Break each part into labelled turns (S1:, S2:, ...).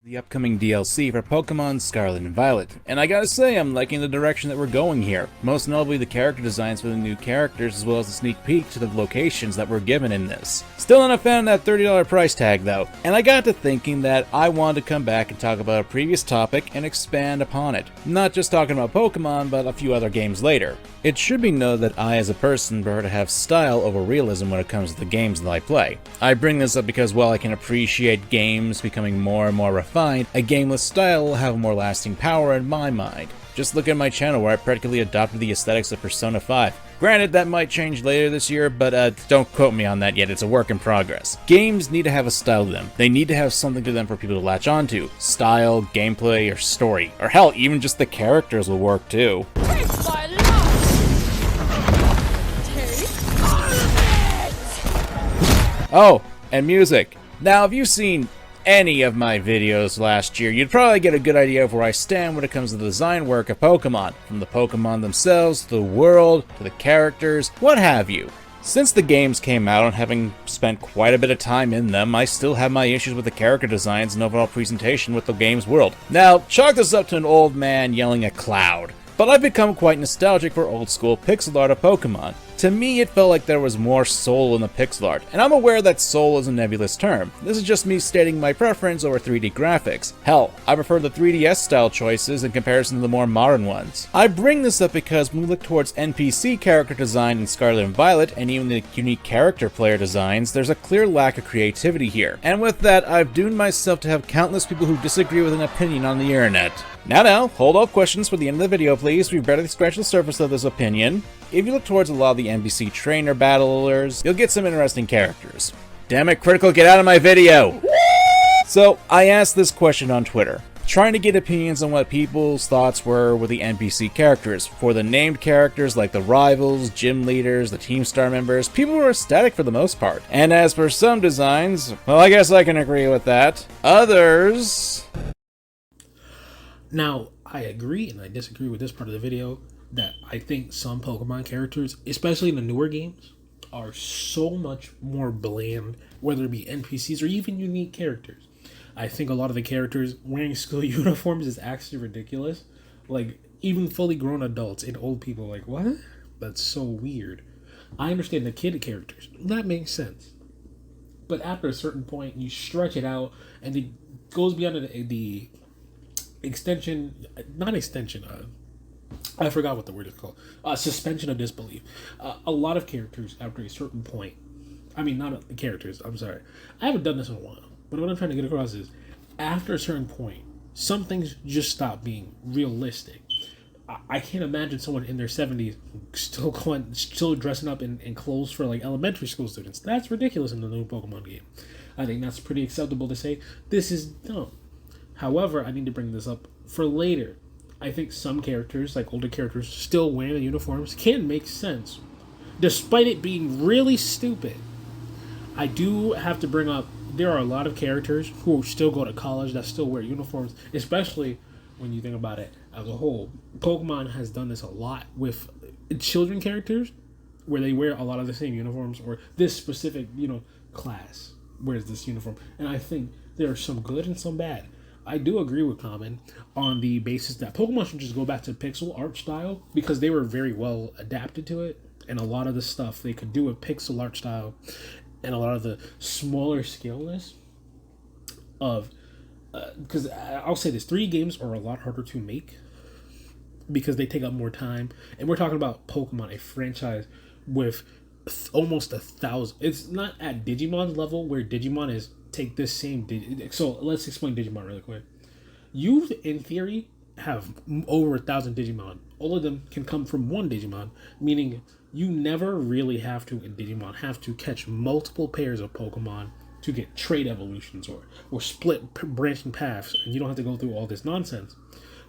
S1: The upcoming DLC for Pokemon Scarlet and Violet, and I gotta say I'm liking the direction that we're going here, most notably the character designs for the new characters as well as the sneak peek to the locations that were given in this. Still not a fan of that $30 price tag though, and I got to thinking that I wanted to come back and talk about a previous topic and expand upon it, not just talking about Pokemon but a few other games later. It should be noted that I as a person prefer to have style over realism when it comes to the games that I play. I bring this up because while I can appreciate games becoming more and more refined, a game with style will have more lasting power in my mind. Just look at my channel where I practically adopted the aesthetics of Persona 5. Granted, that might change later this year, but don't quote me on that yet, it's a work in progress. Games need to have a style to them. They need to have something to them for people to latch onto. Style, gameplay, or story. Or hell, even just the characters will work too. Oh, and music. Now, if you've seen any of my videos last year, you'd probably get a good idea of where I stand when it comes to the design work of Pokemon. From the Pokemon themselves, to the world, to the characters, what have you. Since the games came out and having spent quite a bit of time in them, I still have my issues with the character designs and overall presentation with the game's world. Now, chalk this up to an old man yelling at Cloud. But I've become quite nostalgic for old school pixel art of Pokemon. To me, it felt like there was more soul in the pixel art, and I'm aware that soul is a nebulous term. This is just me stating my preference over 3D graphics. Hell, I prefer the 3DS style choices in comparison to the more modern ones. I bring this up because when we look towards NPC character design in Scarlet and Violet, and even the unique character player designs, there's a clear lack of creativity here. And with that, I've doomed myself to have countless people who disagree with an opinion on the internet. Now, hold all questions for the end of the video, please. We've barely scratched the surface of this opinion. If you look towards a lot of the NPC trainer battlers, you'll get some interesting characters. Damn it, Critical, get out of my video! So, I asked this question on Twitter, trying to get opinions on what people's thoughts were with the NPC characters. For the named characters like the rivals, gym leaders, the Team Star members, people were ecstatic for the most part. And as for some designs, well, I guess I can agree with that. Others...
S2: Now, I agree and I disagree with this part of the video that I think some Pokemon characters, especially in the newer games, are so much more bland, whether it be NPCs or even unique characters. I think a lot of the characters wearing school uniforms is actually ridiculous. Like, even fully grown adults and old people are like, what? That's so weird. I understand the kid characters. That makes sense. But after a certain point, you stretch it out and it goes beyond the extension, not extension, I forgot what the word is called, suspension of disbelief. A lot of characters after a certain point, I mean not the characters, I'm sorry, I haven't done this in a while, but what I'm trying to get across is, after a certain point, some things just stop being realistic. I can't imagine someone in their 70s still dressing up in clothes for like elementary school students. That's ridiculous in the new Pokemon game. I think that's pretty acceptable to say, this is dumb. However, I need to bring this up for later. I think some characters, like older characters, still wearing the uniforms can make sense, despite it being really stupid. I do have to bring up, there are a lot of characters who still go to college that still wear uniforms, especially when you think about it as a whole. Pokemon has done this a lot with children characters, where they wear a lot of the same uniforms, or this specific, class wears this uniform. And I think there are some good and some bad. I do agree with Kamen on the basis that Pokemon should just go back to pixel art style because they were very well adapted to it, and a lot of the stuff they could do with pixel art style and a lot of the smaller scaleness of because I'll say this, 3 games are a lot harder to make because they take up more time, and we're talking about Pokemon, a franchise with almost 1,000. It's not at Digimon's level where Digimon is take this same so let's explain Digimon really quick. You in theory have over 1,000 Digimon. All of them can come from one Digimon, meaning you never really have to in Digimon have to catch multiple pairs of Pokemon to get trait evolutions or split branching paths, and you don't have to go through all this nonsense.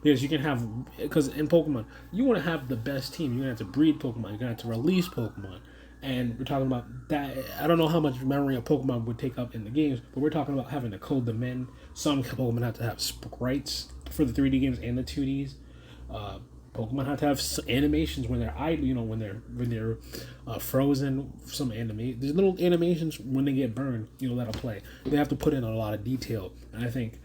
S2: Because you can have, because in Pokemon you want to have the best team, you're gonna have to breed Pokemon, you're gonna have to release Pokemon. And we're talking about that. I don't know how much memory a Pokemon would take up in the games, but we're talking about having to code them in. Some Pokemon have to have sprites for the 3D games and the 2Ds. Pokemon have to have animations when they're idle, when they're frozen. There's little animations when they get burned, that'll play. They have to put in a lot of detail, and I think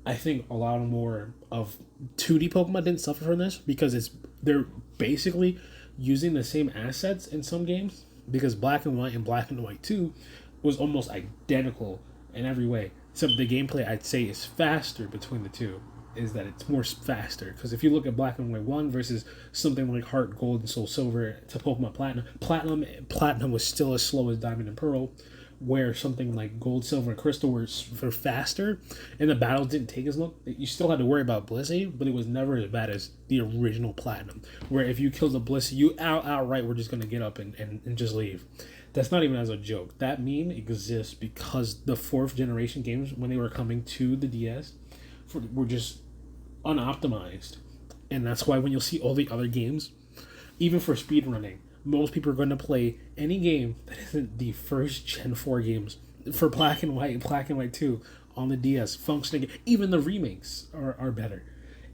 S2: I think a lot more of 2D Pokemon didn't suffer from this because they're basically using the same assets in some games, because Black and White and Black and White 2 was almost identical in every way. Except the gameplay, I'd say, is faster between the two. Is that it's more faster, because if you look at Black and White 1 versus something like Heart Gold and Soul Silver to Pokemon Platinum was still as slow as Diamond and Pearl, where something like Gold, Silver, and Crystal were faster, and the battles didn't take as long. You still had to worry about Blissey, but it was never as bad as the original Platinum, where if you killed a Blissey, you outright were just going to get up and just leave. That's not even as a joke. That meme exists because the 4th generation games, when they were coming to the DS, were just unoptimized. And that's why when you'll see all the other games, even for speedrunning, most people are going to play any game that isn't the first Gen 4 games for Black and White 2 on the DS functioning. Even the remakes are better.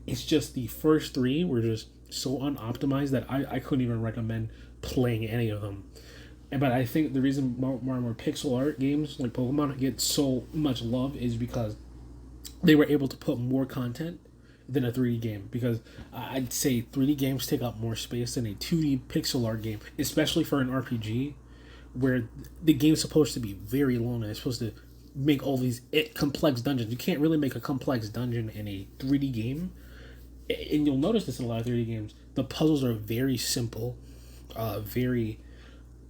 S2: It's just the first 3 were just so unoptimized that I couldn't even recommend playing any of them. But I think the reason more pixel art games like Pokemon get so much love is because they were able to put more content than a 3D game, because I'd say 3D games take up more space than a 2D pixel art game, especially for an RPG where the game's supposed to be very long and it's supposed to make all these complex dungeons. You can't really make a complex dungeon in a 3D game, and you'll notice this in a lot of 3D games. The puzzles are very simple, very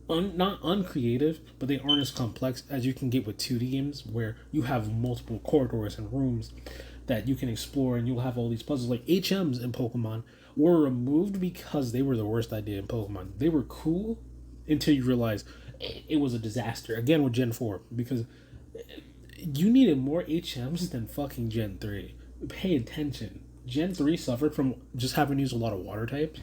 S2: not uncreative, but they aren't as complex as you can get with 2D games, where you have multiple corridors and rooms that you can explore, and you'll have all these puzzles. Like HMs in Pokemon were removed because they were the worst idea in Pokemon. They were cool until you realize it was a disaster. Again with Gen 4, because you needed more HMs than fucking Gen 3. Pay attention. Gen 3 suffered from just having to use a lot of water types.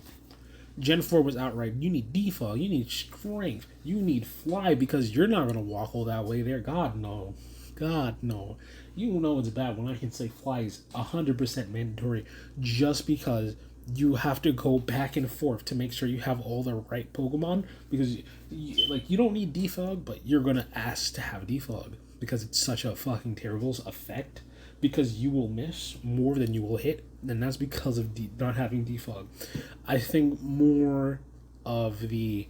S2: Gen 4 was outright, you need defog, you need strength, you need fly, because you're not going to walk all that way there. God, no. God, no. You know it's bad when I can say fly is 100% mandatory, just because you have to go back and forth to make sure you have all the right Pokemon, because you don't need defog, but you're going to ask to have defog, because it's such a fucking terrible effect, because you will miss more than you will hit, and that's because of not having defog. I think more of the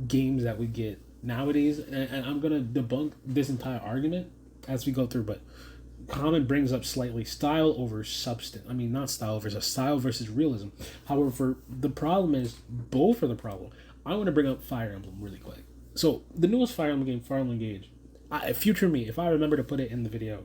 S2: games that we get nowadays, and I'm gonna debunk this entire argument as we go through, but Common brings up slightly style over substance. I mean, not style versus realism. However, the problem is both are the problem. I want to bring up Fire Emblem really quick. So the newest Fire Emblem game, Fire Emblem Engage, future me, if I remember to put it in the video,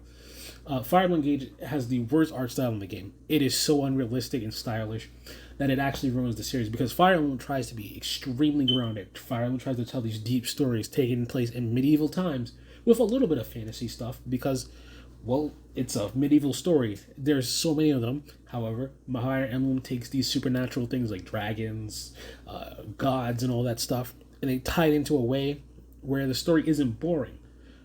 S2: Fire Emblem Engage has the worst art style in the game. It is so unrealistic and stylish that it actually ruins the series, because Fire Emblem tries to be extremely grounded. Fire Emblem tries to tell these deep stories taking place in medieval times with a little bit of fantasy stuff, because, well, it's a medieval story. There's so many of them. However, Fire Emblem takes these supernatural things like dragons, gods, and all that stuff, and they tie it into a way where the story isn't boring,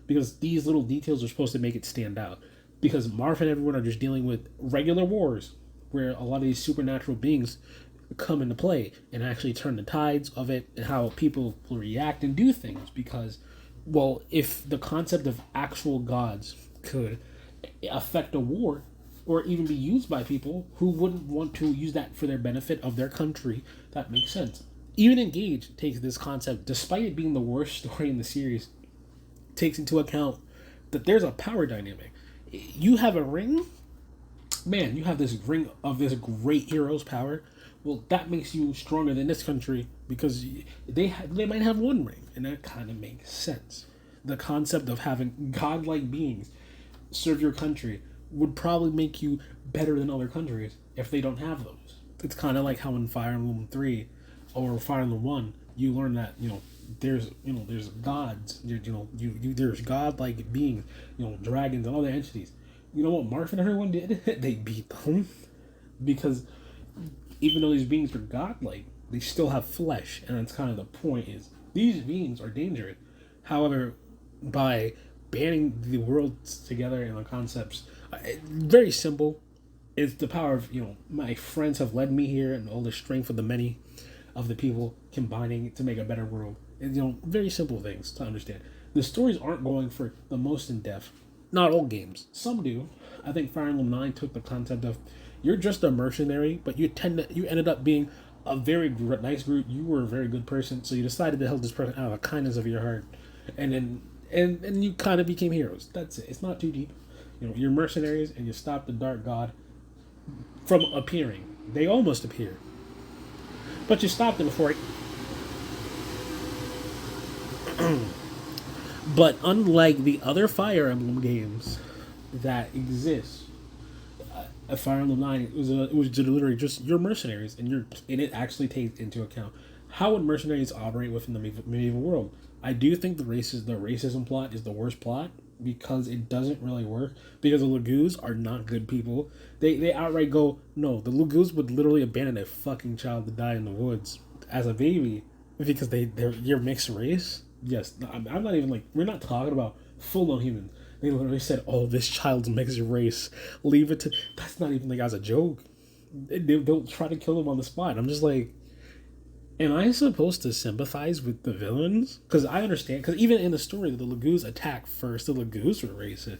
S2: because these little details are supposed to make it stand out. Because Marth and everyone are just dealing with regular wars, where a lot of these supernatural beings come into play and actually turn the tides of it, and how people will react and do things. Because, well, if the concept of actual gods could affect a war, or even be used by people who wouldn't want to use that for their benefit of their country, that makes sense. Even Engage takes this concept, despite it being the worst story in the series, takes into account that there's a power dynamic. You have a ring, man, you have this ring of this great hero's power. Well, that makes you stronger than this country, because they might have one ring, and that kind of makes sense. The concept of having godlike beings serve your country would probably make you better than other countries if they don't have those. It's kind of like how in Fire Emblem 3 or Fire Emblem 1, you learn that, there's gods, there's godlike beings, dragons and other entities. You know what Marth and everyone did? They beat them, because even though these beings are godlike, they still have flesh, and that's kind of the point, is these beings are dangerous. However, by banding the worlds together in the concepts, very simple. It's the power of, my friends have led me here, and all the strength of the many of the people combining to make a better world. And, very simple things to understand. The stories aren't going for the most in-depth. Not all games. Some do. I think Fire Emblem 9 took the concept of you're just a mercenary, but you ended up being a very nice group. You were a very good person, so you decided to help this person out of the kindness of your heart, and then and you kind of became heroes. That's it. It's not too deep. You know, you're mercenaries, and you stopped the Dark God from appearing. They almost appear, but you stopped them before. But unlike the other Fire Emblem games that exist, Fire Emblem 9 it was literally just your mercenaries, and it actually takes into account how would mercenaries operate within the medieval world. I do think the racism plot is the worst plot because it doesn't really work, because the Laguz are not good people. They outright go, no, the Laguz would literally abandon a fucking child to die in the woods as a baby because you're mixed race. Yes, I'm not even like, we're not talking about full-on humans. They literally said, oh, this child's mixed race. Leave it to... That's not even like as a joke. They'll try to kill him on the spot. I'm just like, am I supposed to sympathize with the villains? Because I understand, because even in the story, the Laguz attack first. The Laguz were racist.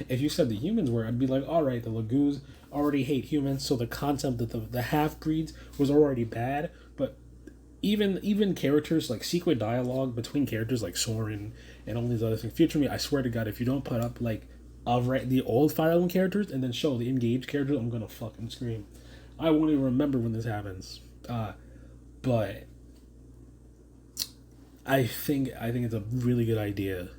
S2: If you said the humans were, I'd be like, all right, the Laguz already hate humans, so the concept that the half-breeds was already bad, but even characters, like secret dialogue between characters like Soren and all these other things. Future me, I swear to God, if you don't put up like the old Fire Emblem characters and then show the engaged characters, I'm gonna fucking scream. I won't even remember when this happens. But I think it's a really good idea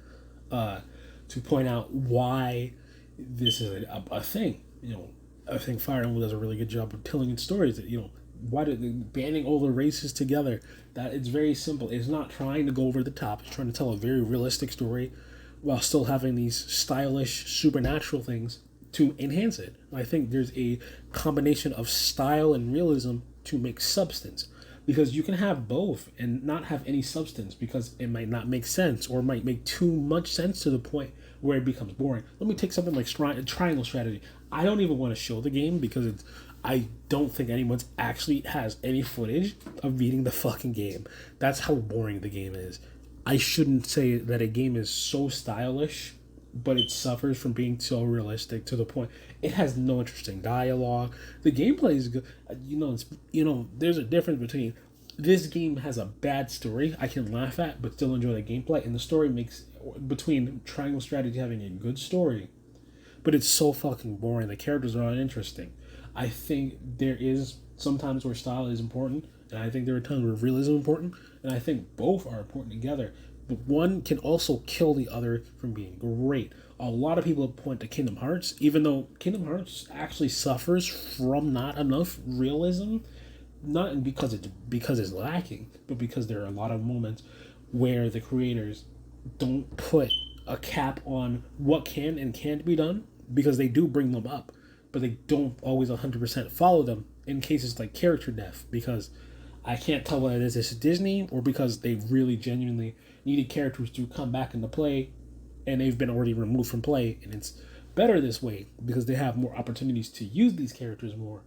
S2: to point out why this is a thing. You know, I think Fire Emblem does a really good job of telling its stories. That, you know, why did they banding all the races together? That it's very simple. It's not trying to go over the top. It's trying to tell a very realistic story while still having these stylish supernatural things to enhance it. I think there's a combination of style and realism to make substance, because you can have both and not have any substance because it might not make sense or might make too much sense to the point where it becomes boring. Let me take something like triangle strategy. I don't even want to show the game because I don't think anyone's actually has any footage of beating the fucking game. That's how boring the game is. I shouldn't say that a game is so stylish, but it suffers from being so realistic to the point it has no interesting dialogue. The gameplay is good. There's a difference between this game has a bad story I can laugh at but still enjoy the gameplay, and the story makes between Triangle Strategy having a good story, but it's so fucking boring. The characters are uninteresting. I think there is sometimes where style is important, and I think there are times where realism is important, and I think both are important together. But one can also kill the other from being great. A lot of people point to Kingdom Hearts, even though Kingdom Hearts actually suffers from not enough realism, not because it's lacking, but because there are a lot of moments where the creators don't put a cap on what can and can't be done, because they do bring them up, but they don't always 100% follow them in cases like character death, because I can't tell whether this is Disney or because they really genuinely needed characters to come back into play and they've been already removed from play, and it's better this way because they have more opportunities to use these characters more,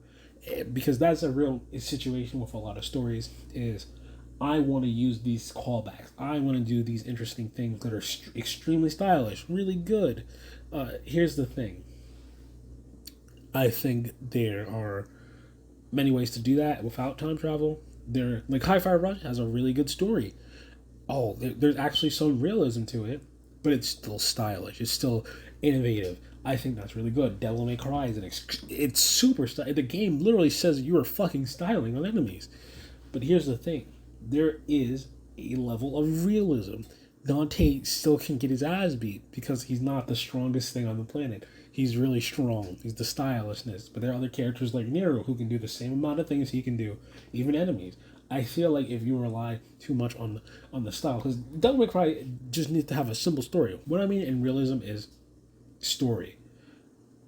S2: because that's a real situation with a lot of stories is I want to use these callbacks. I want to do these interesting things that are extremely stylish, really good. Here's the thing. I think there are many ways to do that without time travel. Like Hi-Fi Rush has a really good story. Oh, there's actually some realism to it, but it's still stylish. It's still innovative. I think that's really good. Devil May Cry it's super stylish. The game literally says you are fucking styling on enemies. But here's the thing. There is a level of realism. Dante still can get his ass beat because he's not the strongest thing on the planet. He's really strong. He's the stylishness. But there are other characters like Nero who can do the same amount of things he can do, even enemies. I feel like if you rely too much on the style, because Devil May Cry just needs to have a simple story. What I mean in realism is story.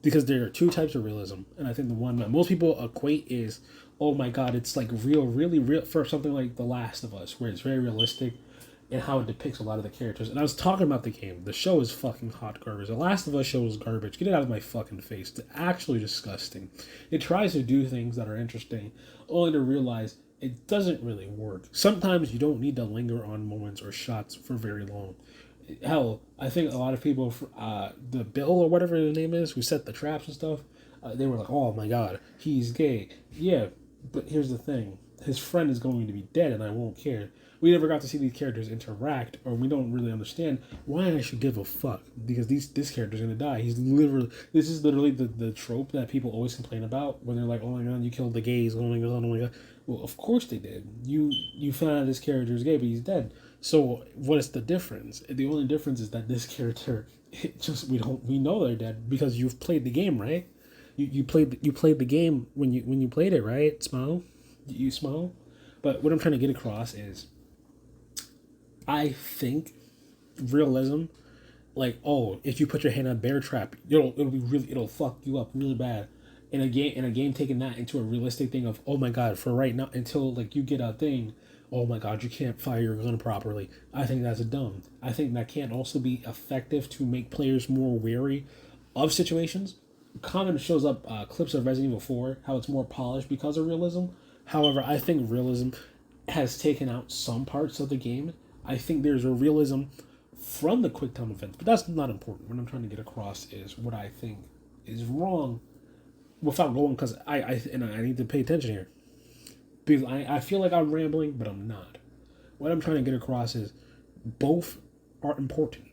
S2: Because there are two types of realism, and I think the one that most people equate is, oh my god, it's like really real, for something like The Last of Us, where it's very realistic and how it depicts a lot of the characters. And I was talking about the game. The show is fucking hot garbage. The Last of Us show is garbage. Get it out of my fucking face. It's actually disgusting. It tries to do things that are interesting, only to realize it doesn't really work. Sometimes you don't need to linger on moments or shots for very long. Hell, I think a lot of people, the Bill or whatever his name is, who set the traps and stuff, they were like, "Oh my God, he's gay." Yeah, but here's the thing: his friend is going to be dead, and I won't care. We never got to see these characters interact, or we don't really understand why I should give a fuck, because this character's gonna die. This is literally the trope that people always complain about when they're like, "Oh my God, you killed the gays." Oh my God, oh my God. Well, of course they did. You found out this character is gay, but he's dead. So what is the difference? The only difference is that this character, we know they're dead because you've played the game, right? You played the game when you played it, right? Smo, you Smo. But what I'm trying to get across is, I think realism, like, oh, if you put your hand on bear trap, it'll fuck you up really bad. In a game taking that into a realistic thing of, oh my God, for right now until like you get a thing, oh my God, you can't fire your gun properly. I think that's dumb. I think that can also be effective to make players more wary of situations. Common shows up clips of Resident Evil 4, how it's more polished because of realism. However, I think realism has taken out some parts of the game. I think there's a realism from the quick time events, but that's not important. What I'm trying to get across is what I think is wrong, without going, because I need to pay attention here, because I feel like I'm rambling, but I'm not. What I'm trying to get across is both are important,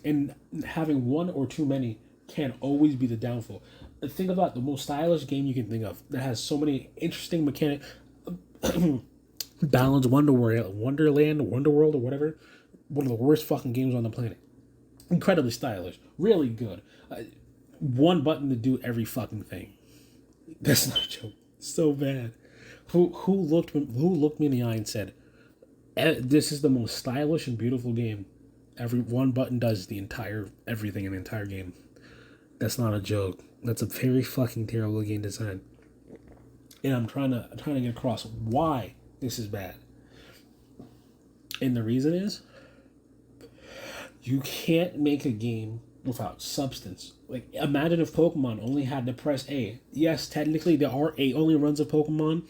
S2: and having one or too many can always be the downfall. Think about the most stylish game you can think of that has so many interesting mechanics. Balance Wonderland, Wonderworld, or whatever. One of the worst fucking games on the planet. Incredibly stylish, really good. One button to do every fucking thing. That's not a joke. So bad. Who looked me in the eye and said, "This is the most stylish and beautiful game. Every one button does everything in the entire game." That's not a joke. That's a very fucking terrible game design. And I'm trying to get across why this is bad. And the reason is, you can't make a game without substance. Like, imagine if Pokemon only had to press A. Yes, technically there are A only runs of Pokemon,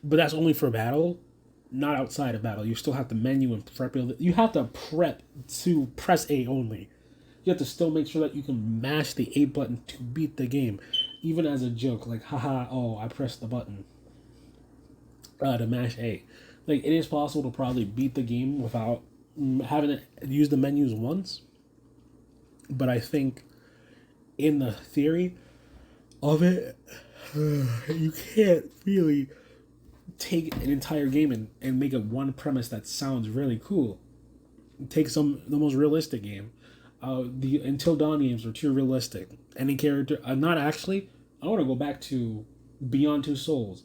S2: but that's only for battle, not outside of battle. You still have to menu and prep. You have to prep to press A only. You have to still make sure that you can mash the A button to beat the game. Even as a joke, like, haha, oh, I pressed the button to mash A. Like, it is possible to probably beat the game without having to use the menus once. But I think in the theory of it, you can't really take an entire game and make it one premise that sounds really cool. Take the most realistic game. The Until Dawn games are too realistic. Any character, not actually. I want to go back to Beyond Two Souls,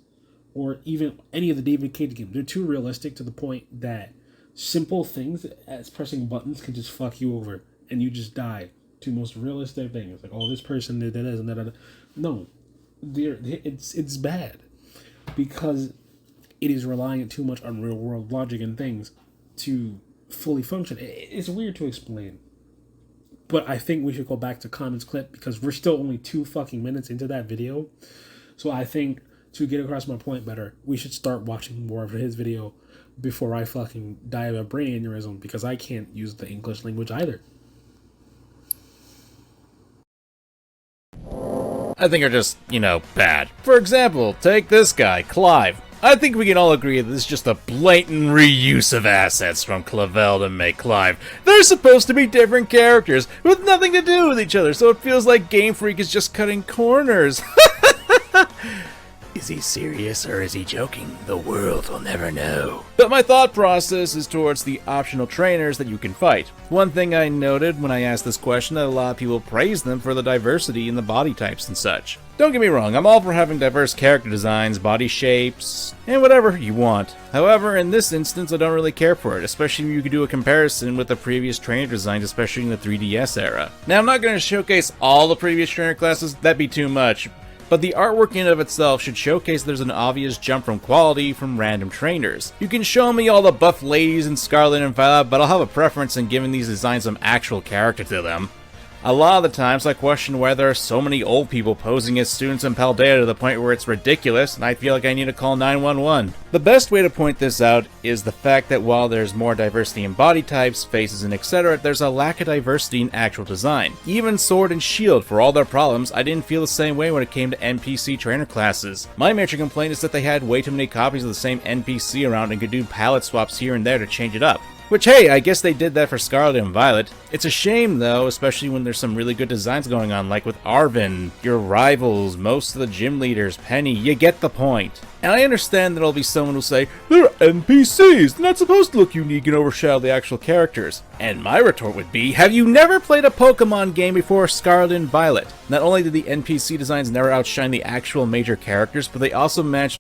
S2: or even any of the David Cage games. They're too realistic to the point that simple things as pressing buttons can just fuck you over and you just die. To most realistic things, like, oh, this person did this and that. No, it's bad because it is relying too much on real world logic and things to fully function. It's weird to explain. But I think we should go back to Kamen's clip because we're still only 2 fucking minutes into that video. So I think to get across my point better, we should start watching more of his video before I fucking die of a brain aneurysm, because I can't use the English language either.
S1: I think are just, bad. For example, take this guy, Clive. I think we can all agree that this is just a blatant reuse of assets from Clavel to make Clive. They're supposed to be different characters with nothing to do with each other, so it feels like Game Freak is just cutting corners. Is he serious or is he joking? The world will never know. But my thought process is towards the optional trainers that you can fight. One thing I noted when I asked this question, that a lot of people praise them for the diversity in the body types and such. Don't get me wrong, I'm all for having diverse character designs, body shapes, and whatever you want. However, in this instance, I don't really care for it, especially if you could do a comparison with the previous trainer designs, especially in the 3DS era. Now, I'm not going to showcase all the previous trainer classes, that'd be too much. But the artwork in and of itself should showcase there's an obvious jump from quality from random trainers. You can show me all the buff ladies in Scarlet and Violet, but I'll have a preference in giving these designs some actual character to them. A lot of the times I question why there are so many old people posing as students in Paldea to the point where it's ridiculous and I feel like I need to call 911. The best way to point this out is the fact that while there's more diversity in body types, faces, and etc., there's a lack of diversity in actual design. Even Sword and Shield, for all their problems, I didn't feel the same way when it came to NPC trainer classes. My major complaint is that they had way too many copies of the same NPC around and could do palette swaps here and there to change it up. Which, hey, I guess they did that for Scarlet and Violet. It's a shame, though, especially when there's some really good designs going on, like with Arvin, your rivals, most of the gym leaders, Penny, you get the point. And I understand that there'll be someone who'll say, they're NPCs, they're not supposed to look unique and overshadow the actual characters. And my retort would be, have you never played a Pokemon game before Scarlet and Violet? Not only did the NPC designs never outshine the actual major characters, but they also managed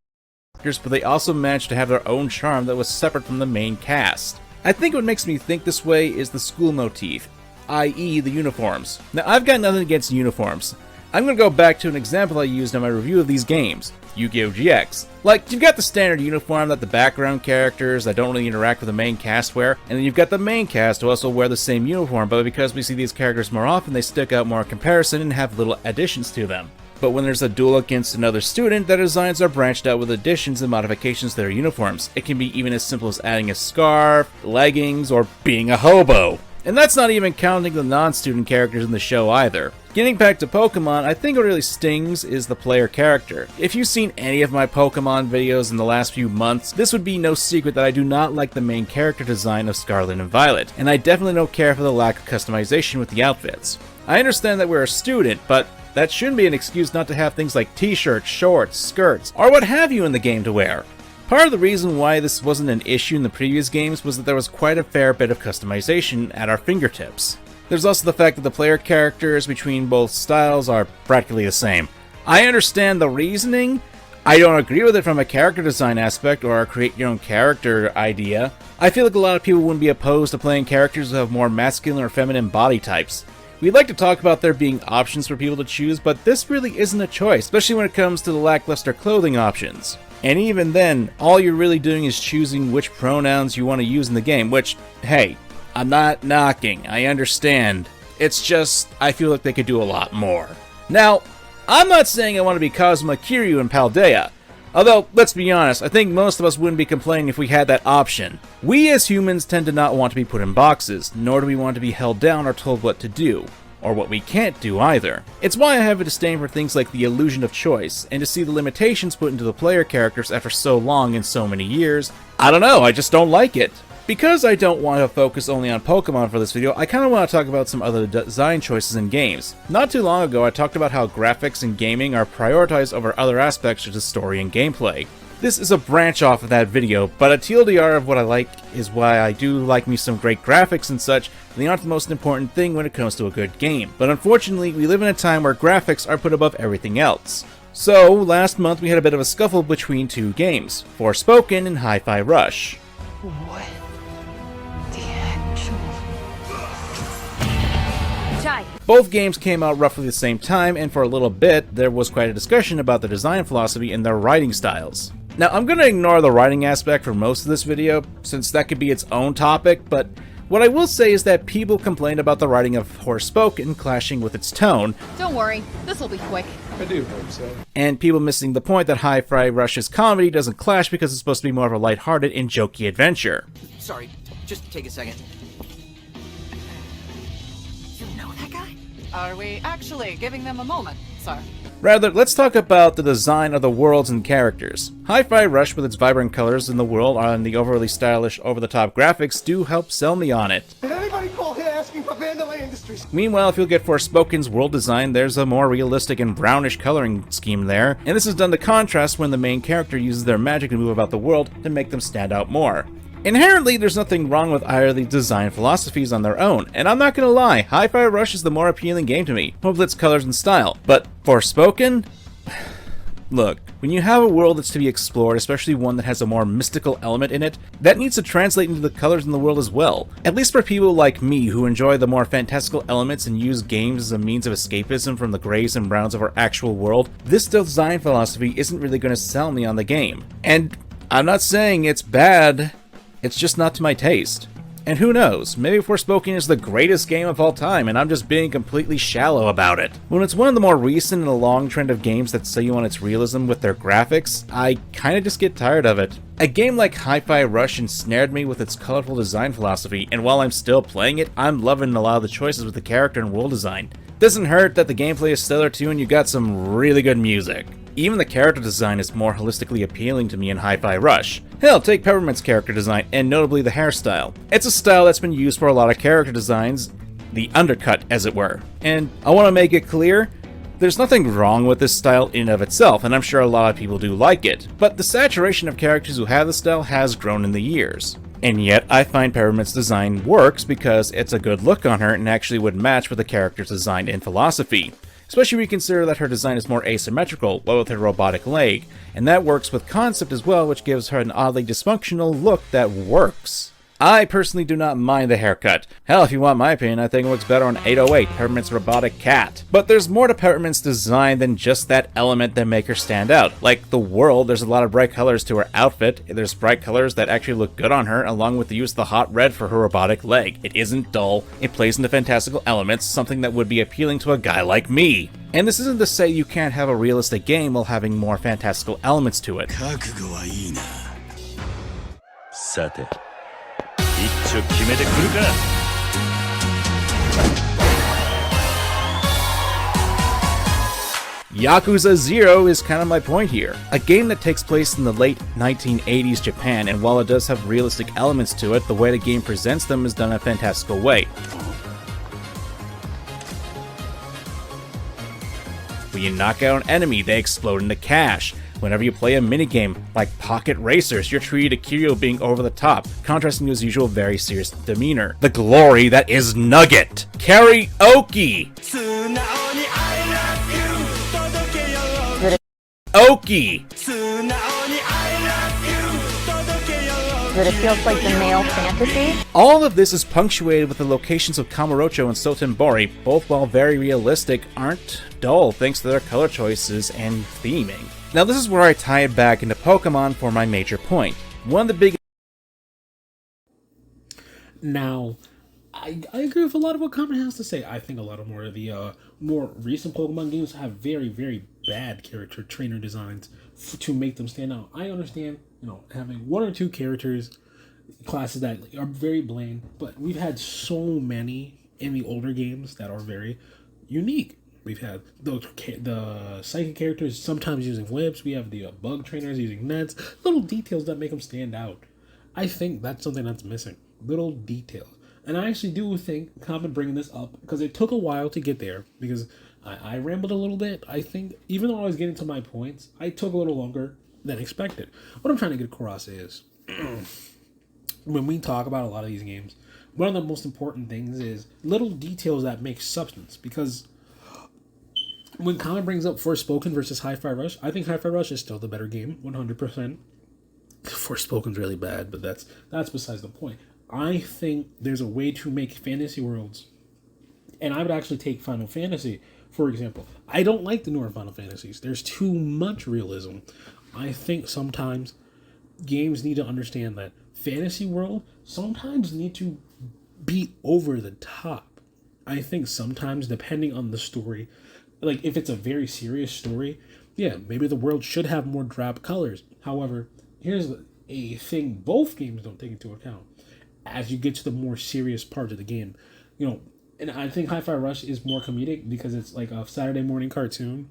S1: to have their own charm that was separate from the main cast. I think what makes me think this way is the school motif, i.e. the uniforms. Now, I've got nothing against uniforms. I'm going to go back to an example I used in my review of these games, Yu-Gi-Oh! GX. Like, you've got the standard uniform that the background characters that don't really interact with the main cast wear, and then you've got the main cast who also wear the same uniform, but because we see these characters more often, they stick out more in comparison and have little additions to them. But when there's a duel against another student, their designs are branched out with additions and modifications to their uniforms. It can be even as simple as adding a scarf, leggings, or being a hobo. And that's not even counting the non-student characters in the show either. Getting back to Pokemon, I think what really stings is the player character. If you've seen any of my Pokemon videos in the last few months, this would be no secret that I do not like the main character design of Scarlet and Violet, and I definitely don't care for the lack of customization with the outfits. I understand that we're a student, but that shouldn't be an excuse not to have things like t-shirts, shorts, skirts, or what have you in the game to wear. Part of the reason why this wasn't an issue in the previous games was that there was quite a fair bit of customization at our fingertips. There's also the fact that the player characters between both styles are practically the same. I understand the reasoning. I don't agree with it from a character design aspect or a create your own character idea. I feel like a lot of people wouldn't be opposed to playing characters who have more masculine or feminine body types. We'd like to talk about there being options for people to choose, but this really isn't a choice, especially when it comes to the lackluster clothing options. And even then, all you're really doing is choosing which pronouns you want to use in the game, which, hey, I'm not knocking, I understand. It's just, I feel like they could do a lot more. Now, I'm not saying I want to be Kazuma Kiryu in Paldea. Although, let's be honest, I think most of us wouldn't be complaining if we had that option. We as humans tend to not want to be put in boxes, nor do we want to be held down or told what to do. Or what we can't do either. It's why I have a disdain for things like the illusion of choice, and to see the limitations put into the player characters after so long and so many years, I don't know, I just don't like it. Because I don't want to focus only on Pokemon for this video, I kind of want to talk about some other design choices in games. Not too long ago, I talked about how graphics in gaming are prioritized over other aspects such as story and gameplay. This is a branch off of that video, but a TLDR of what I like is why I do like me some great graphics and such. They aren't the most important thing when it comes to a good game. But unfortunately, we live in a time where graphics are put above everything else. So, last month we had a bit of a scuffle between two games, Forspoken and Hi-Fi Rush.
S3: What? The actual... Chai.
S1: Both games came out roughly the same time, and for a little bit, there was quite a discussion about the design philosophy and their writing styles. Now, I'm going to ignore the writing aspect for most of this video, since that could be its own topic, but what I will say is that people complained about the writing of Forspoken clashing with its tone.
S3: Don't worry, this will be quick.
S4: I do hope so.
S1: And people missing the point that Hi-Fi Rush's comedy doesn't clash because it's supposed to be more of a lighthearted and jokey adventure.
S5: Sorry, just take a second. You know that guy?
S6: Are we actually giving them a moment, sir?
S1: Rather, let's talk about the design of the worlds and characters. Hi-Fi Rush, with its vibrant colors in the world and the overly stylish, over-the-top graphics, do help sell me on it.
S4: Did anybody call here asking for Vandalay Industries?
S1: Meanwhile, if you'll get Forspoken's world design, there's a more realistic and brownish coloring scheme there, and this is done to contrast when the main character uses their magic to move about the world to make them stand out more. Inherently, there's nothing wrong with either of these design philosophies on their own, and I'm not gonna lie, Hi-Fi Rush is the more appealing game to me, both with its colors and style. But Forspoken? Look, when you have a world that's to be explored, especially one that has a more mystical element in it, that needs to translate into the colors in the world as well. At least for people like me who enjoy the more fantastical elements and use games as a means of escapism from the grays and browns of our actual world, this design philosophy isn't really gonna sell me on the game. And I'm not saying it's bad, it's just not to my taste. And who knows, maybe Forspoken is the greatest game of all time and I'm just being completely shallow about it. When it's one of the more recent in a long trend of games that sell you on its realism with their graphics, I kinda just get tired of it. A game like Hi-Fi Rush ensnared me with its colorful design philosophy, and while I'm still playing it, I'm loving a lot of the choices with the character and world design. Doesn't hurt that the gameplay is stellar too and you got some really good music. Even the character design is more holistically appealing to me in Hi-Fi Rush. Hell, take Peppermint's character design, and notably the hairstyle. It's a style that's been used for a lot of character designs, the undercut as it were. And I want to make it clear, there's nothing wrong with this style in and of itself, and I'm sure a lot of people do like it, but the saturation of characters who have the style has grown in the years. And yet, I find Peppermint's design works because it's a good look on her and actually would match with the character's design and philosophy. Especially when you consider that her design is more asymmetrical, but with her robotic leg, and that works with concept as well, which gives her an oddly dysfunctional look that works. I personally do not mind the haircut. Hell, if you want my opinion, I think it looks better on 808, Peppermint's robotic cat. But there's more to Peppermint's design than just that element that make her stand out. Like the world, there's a lot of bright colors to her outfit, there's bright colors that actually look good on her, along with the use of the hot red for her robotic leg. It isn't dull, it plays into fantastical elements, something that would be appealing to a guy like me. And this isn't to say you can't have a realistic game while having more fantastical elements to it.
S7: さて一丁決めてくるか
S1: Yakuza 0 is kind of my point here. A game that takes place in the late 1980s Japan, and while it does have realistic elements to it, the way the game presents them is done in a fantastical way. When you knock out an enemy, they explode into cash. Whenever you play a minigame like Pocket Racers, you're treated to Kiryu being over the top, contrasting to his usual very serious demeanor. The glory that is Nugget! Karaoke! Oki!
S3: That it feels like the male fantasy.
S1: All of this is punctuated with the locations of Kamurocho and Sotenbori, both while very realistic, aren't dull thanks to their color choices and theming. Now this is where I tie it back into Pokemon for my major point. One of the big...
S2: Now, I agree with a lot of what Kamen has to say. I think a lot of more of the more recent Pokemon games have very, very bad character trainer designs to make them stand out. I understand, having one or two characters, classes that are very bland, but we've had so many in the older games that are very unique. We've had the psychic characters sometimes using whips. We have the bug trainers using nets. Little details that make them stand out. I think that's something that's missing. Little details. And I actually do think Kamen bringing this up, because it took a while to get there, because I rambled a little bit. I think even though I was getting to my points, I took a little longer than expected. What I'm trying to get across is, when we talk about a lot of these games, one of the most important things is little details that make substance, because when Kamen brings up Forspoken versus Hi-Fi Rush, I think Hi-Fi Rush is still the better game, 100%. Forspoken's really bad, but that's besides the point. I think there's a way to make fantasy worlds, and I would actually take Final Fantasy, for example. I don't like the newer Final Fantasies. There's too much realism. I think sometimes games need to understand that fantasy world sometimes need to be over the top. I think sometimes, depending on the story, like if it's a very serious story, yeah, maybe the world should have more drab colors. However, here's a thing both games don't take into account. As you get to the more serious part of the game, and I think Hi-Fi Rush is more comedic because it's like a Saturday morning cartoon.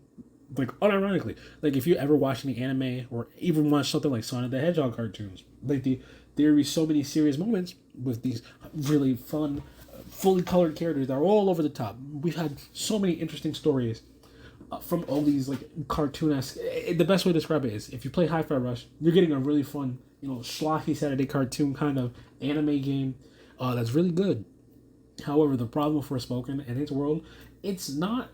S2: Like, unironically, like if you ever watch any anime or even watch something like Sonic the Hedgehog cartoons, like there be so many serious moments with these really fun, fully colored characters that are all over the top. We've had so many interesting stories from all these like cartoon-esque. The best way to describe it is if you play Hi-Fi Rush, you're getting a really fun, schlocky Saturday cartoon kind of anime game that's really good. However, the problem with Forspoken and its world, it's not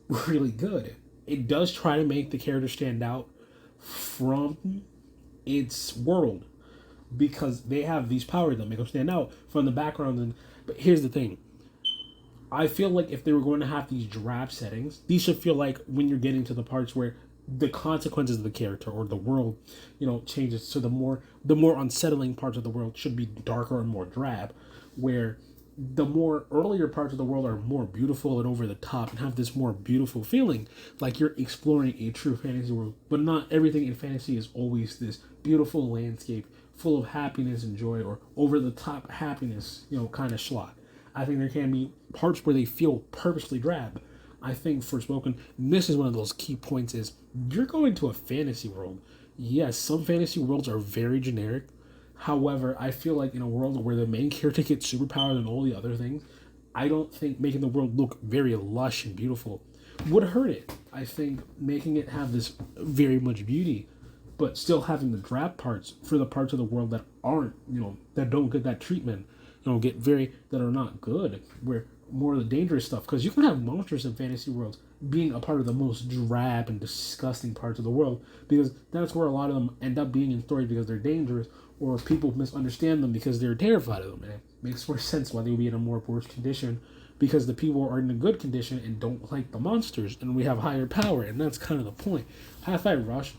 S2: really good. It does try to make the character stand out from its world because they have these powers that make them stand out from the background. But here's the thing. I feel like if they were going to have these drab settings, these should feel like when you're getting to the parts where the consequences of the character or the world, changes. So the more unsettling parts of the world should be darker and more drab, where the more earlier parts of the world are more beautiful and over the top and have this more beautiful feeling, like you're exploring a true fantasy world. But not everything in fantasy is always this beautiful landscape full of happiness and joy or over the top happiness, kind of schlock. I think there can be parts where they feel purposely drab. I think Forspoken, this is one of those key points, is you're going to a fantasy world. Yes, some fantasy worlds are very generic. However, I feel like in a world where the main character gets superpowers and all the other things, I don't think making the world look very lush and beautiful would hurt it. I think making it have this very much beauty, but still having the drab parts for the parts of the world that aren't, that don't get that treatment, that are not good, where more of the dangerous stuff, because you can have monsters in fantasy worlds being a part of the most drab and disgusting parts of the world, because that's where a lot of them end up being in stories because they're dangerous, or people misunderstand them because they're terrified of them. And it makes more sense why they would be in a more worse condition, because the people are in a good condition and don't like the monsters, and we have higher power, and that's kind of the point. Hi-Fi Rush,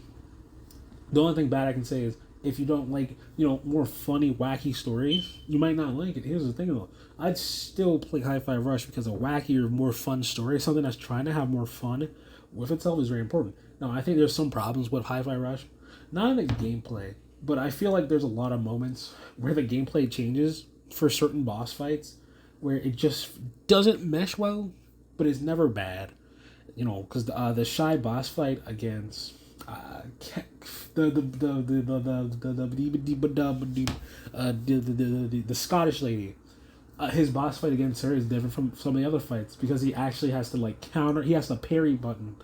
S2: the only thing bad I can say is if you don't like, more funny, wacky stories, you might not like it. Here's the thing though, I'd still play Hi-Fi Rush because a wackier, more fun story, something that's trying to have more fun with itself, is very important. Now, I think there's some problems with Hi-Fi Rush, not in the gameplay, but I feel like there's a lot of moments where the gameplay changes for certain boss fights, where it just doesn't mesh well, but it's never bad. Because the shy boss fight against the Scottish lady, his boss fight against her is different from some of the other fights because he actually has to counter. He has the parry button.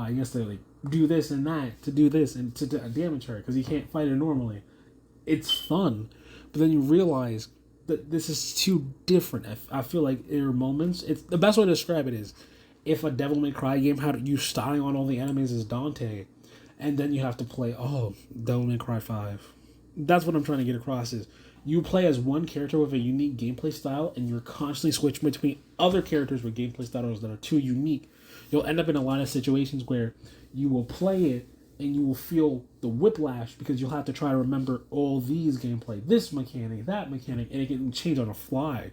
S2: He has to do this and that to do this and to damage her because he can't fight her normally. It's fun, but then you realize that this is too different. I feel like there are moments. It's the best way to describe it is if a Devil May Cry game had you styling on all the enemies as Dante, and then you have to play Devil May Cry 5. That's what I'm trying to get across is you play as one character with a unique gameplay style, and you're constantly switching between other characters with gameplay styles that are too unique. You'll end up in a lot of situations where you will play it and you will feel the whiplash because you'll have to try to remember all these gameplay, this mechanic, that mechanic, and it can change on the fly.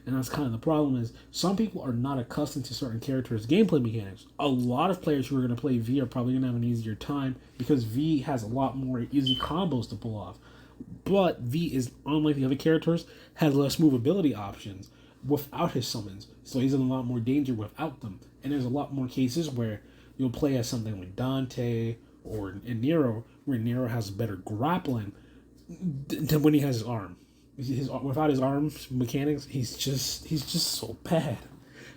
S2: And that's kind of the problem is some people are not accustomed to certain characters' gameplay mechanics. A lot of players who are going to play V are probably going to have an easier time because V has a lot more easy combos to pull off. But V is, unlike the other characters, has less movability options without his summons. So he's in a lot more danger without them. And there's a lot more cases where you'll play as something like Dante or in Nero, where Nero has better grappling than when he has his arm. Without his arms mechanics, he's just so bad.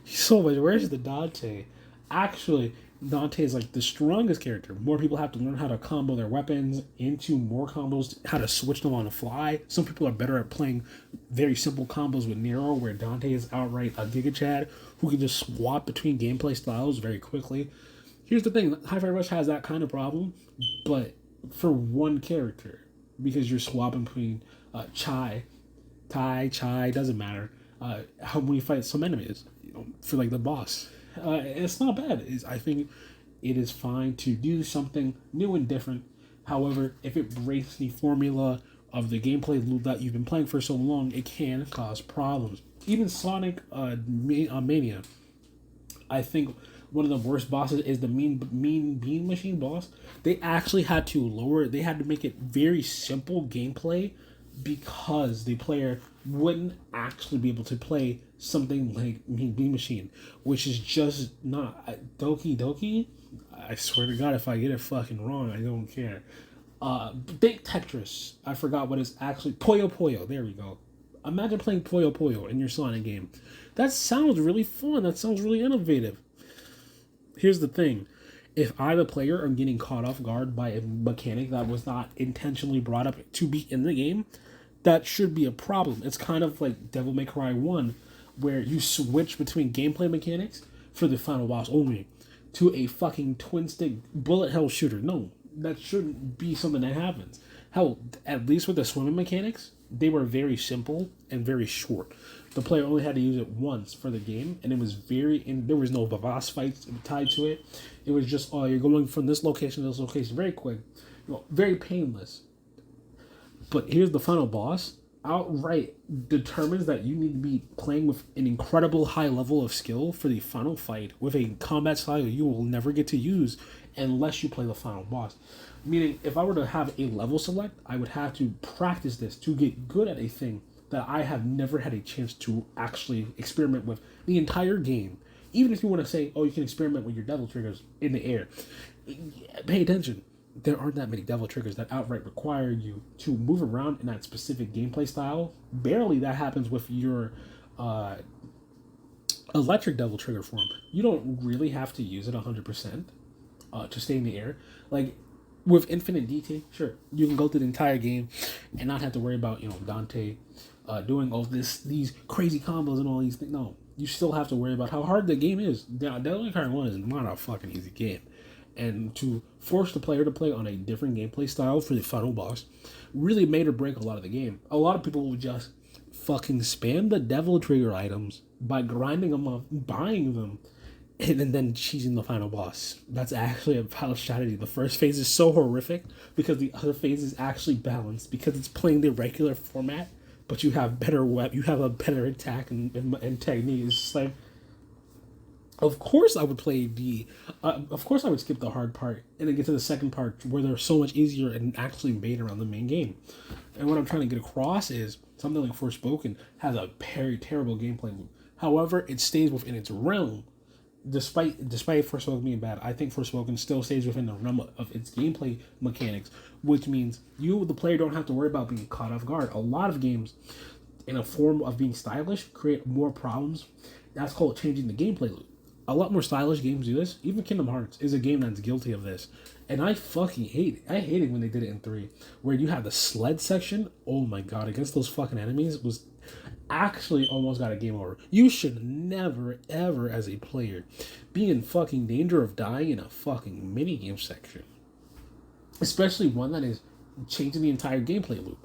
S2: He's so much. Where's the Dante? Actually, Dante is the strongest character. More people have to learn how to combo their weapons into more combos, how to switch them on the fly. Some people are better at playing very simple combos with Nero, where Dante is outright a Giga Chad who can just swap between gameplay styles very quickly. Here's the thing, Hi-Fi Rush has that kind of problem, but for one character, because you're swapping between Chai, doesn't matter. How when you fight some enemies, for the boss, it's not bad. I think it is fine to do something new and different. However, if it breaks the formula of the gameplay loop that you've been playing for so long, it can cause problems. Even Sonic Mania, I think one of the worst bosses is the mean bean machine boss. They actually had to make it very simple gameplay because the player wouldn't actually be able to play something like Mean Bean Machine, which is just not Doki Doki. I swear to God, if I get it fucking wrong, I don't care. Think Tetris. I forgot what it's actually. Puyo Puyo. There we go. Imagine playing Puyo Puyo in your Sonic game. That sounds really fun. That sounds really innovative. Here's the thing. If I, the player, am getting caught off guard by a mechanic that was not intentionally brought up to be in the game, that should be a problem. It's kind of like Devil May Cry 1, where you switch between gameplay mechanics for the final boss only to a fucking twin-stick bullet hell shooter. No, that shouldn't be something that happens. Hell, at least with the swimming mechanics, they were very simple and very short. the player only had to use it once for the game, and it was there was no boss fights tied to it. It was just, oh, you're going from this location to this location very quick, very painless. But here's the final boss. Outright determines that you need to be playing with an incredible high level of skill for the final fight with a combat style you will never get to use unless you play the final boss. Meaning, if I were to have a level select, I would have to practice this to get good at a thing that I have never had a chance to actually experiment with the entire game. Even if you want to say, oh, you can experiment with your devil triggers in the air, pay attention. There aren't that many devil triggers that outright require you to move around in that specific gameplay style. Barely that happens with your electric devil trigger form. You don't really have to use it 100% to stay in the air. Like with Infinite DT, sure, you can go through the entire game and not have to worry about Dante doing all these crazy combos and all these things. No, you still have to worry about how hard the game is. Devil May Cry 1 is not a fucking easy game. And to force the player to play on a different gameplay style for the final boss really made or break a lot of the game. A lot of people will just fucking spam the devil trigger items by grinding them up, buying them, and then cheesing the final boss. That's actually a valid strategy. The first phase is so horrific because the other phase is actually balanced because it's playing the regular format, but you have better you have a better attack and technique. It's just like, of course I would play of course I would skip the hard part and then get to the second part where they're so much easier and actually made around the main game. And what I'm trying to get across is something like Forspoken has a very terrible gameplay loop. However, it stays within its realm. Despite Forspoken being bad, I think Forspoken still stays within the realm of its gameplay mechanics, which means you, the player, don't have to worry about being caught off guard. A lot of games, in a form of being stylish, create more problems. That's called changing the gameplay loop. A lot more stylish games do this. Even Kingdom Hearts is a game that's guilty of this. And I fucking hate it. I hated when they did it in 3. Where you have the sled section. Oh my god, against those fucking enemies was actually almost got a game over. You should never, ever, as a player, be in fucking danger of dying in a fucking minigame section. Especially one that is changing the entire gameplay loop.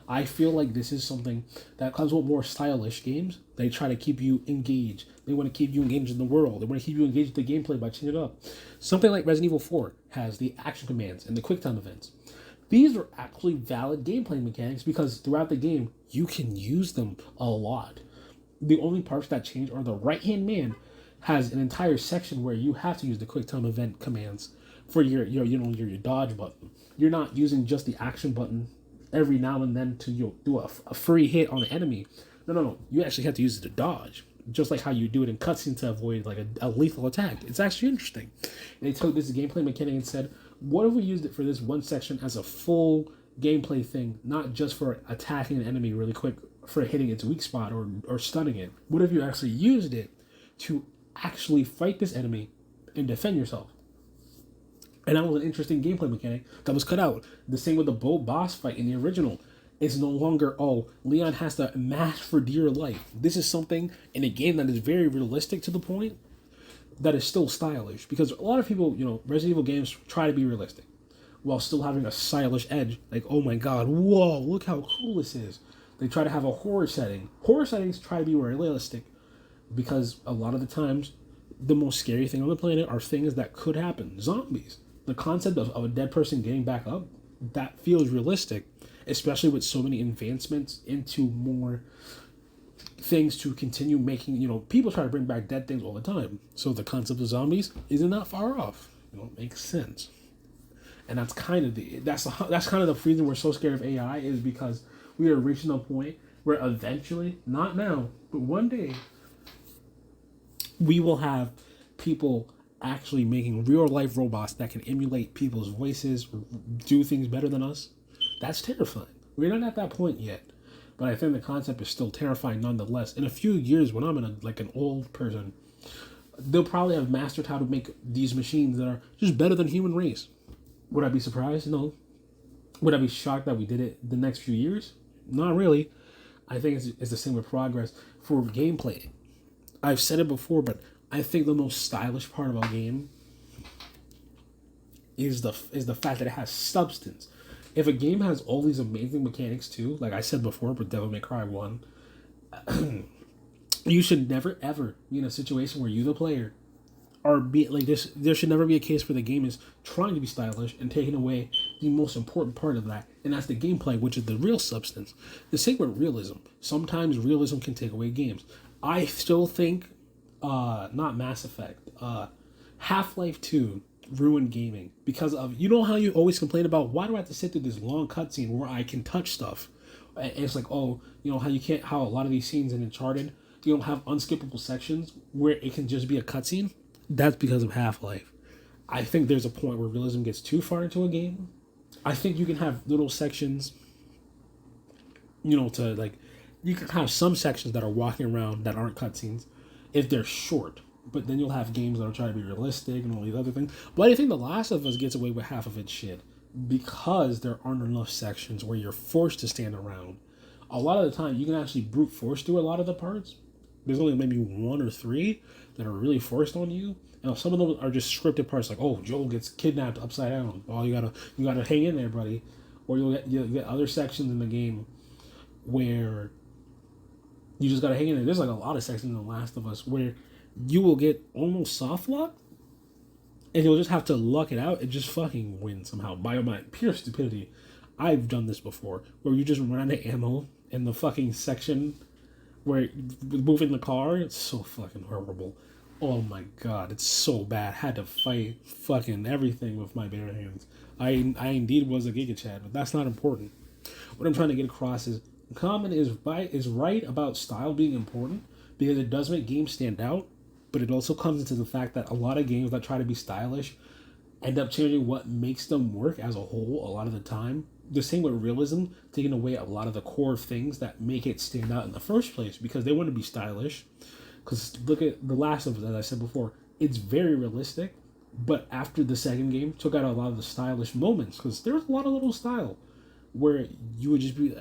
S2: I feel like this is something that comes with more stylish games. They try to keep you engaged. They want to keep you engaged in the world. They want to keep you engaged with the gameplay by changing it up. Something like Resident Evil 4 has the action commands and the quick time events. These are actually valid gameplay mechanics because throughout the game, you can use them a lot. The only parts that change are the right-hand man has an entire section where you have to use the quick time event commands for your dodge button. You're not using just the action button every now and then to do a free hit on the enemy. No. You actually have to use it to dodge. Just like how you do it in cutscenes to avoid like a lethal attack. It's actually interesting. They took this gameplay mechanic and said, what if we used it for this one section as a full gameplay thing, not just for attacking an enemy really quick for hitting its weak spot or stunning it? What if you actually used it to actually fight this enemy and defend yourself? And that was an interesting gameplay mechanic that was cut out. The same with the boss fight in the original. It's no longer, Leon has to mash for dear life. This is something in a game that is very realistic to the point that is still stylish. Because a lot of people, Resident Evil games try to be realistic while still having a stylish edge. Like, oh my god, whoa, look how cool this is. They try to have a horror setting. Horror settings try to be realistic because a lot of the times, the most scary thing on the planet are things that could happen. Zombies. The concept of a dead person getting back up, that feels realistic, especially with so many advancements into more things to continue making, people try to bring back dead things all the time. So the concept of zombies isn't that far off. It makes sense. And that's kind of the reason we're so scared of AI is because we are reaching a point where eventually, not now, but one day, we will have people actually making real life robots that can emulate people's voices, do things better than us. That's terrifying. We're not at that point yet, but I think the concept is still terrifying nonetheless. In a few years, when I'm an old person, they'll probably have mastered how to make these machines that are just better than human race. Would I be surprised? No. Would I be shocked that we did it the next few years? Not really. I think it's the same with progress for gameplay. I've said it before, but I think the most stylish part of a game is the fact that it has substance. If a game has all these amazing mechanics too, like I said before with Devil May Cry 1, You should never ever be in a situation where you, the player, are be like this. There should never be a case where the game is trying to be stylish and taking away the most important part of that, and that's the gameplay, which is the real substance. The same with realism. Sometimes realism can take away games. I still think, not Mass Effect, Half-Life 2 ruined gaming because of, you know how you always complain about, why do I have to sit through this long cutscene where I can touch stuff? And it's like, oh, you know how you can't, how a lot of these scenes in Uncharted, you don't have unskippable sections where it can just be a cutscene. That's because of Half-Life. I think there's a point where realism gets too far into a game. I think you can have little sections, you know, to like, you can have some sections that are walking around that aren't cutscenes if they're short. But then you'll have games that are trying to be realistic and all these other things. But I think The Last of Us gets away with half of its shit because there aren't enough sections where you're forced to stand around. A lot of the time, you can actually brute force through a lot of the parts. There's only maybe 1 or 3 that are really forced on you. And some of them are just scripted parts, like, oh, Joel gets kidnapped upside down. Oh, you gotta hang in there, buddy. Or you'll get other sections in the game where you just gotta hang in there. There's like a lot of sections in The Last of Us where you will get almost soft lock, and you'll just have to luck it out and just fucking win somehow by my pure stupidity. I've done this before, where you just run out of ammo in the fucking section where moving the car. It's so fucking horrible. Oh my god, it's so bad. Had to fight fucking everything with my bare hands. I indeed was a Giga Chad, but that's not important. What I'm trying to get across is Kamen is right about style being important because it does make games stand out, but it also comes into the fact that a lot of games that try to be stylish end up changing what makes them work as a whole a lot of the time. The same with realism, taking away a lot of the core things that make it stand out in the first place because they want to be stylish. Because look at The Last of Us, as I said before, it's very realistic, but after the second game, took out a lot of the stylish moments because there's a lot of little style where you would just be,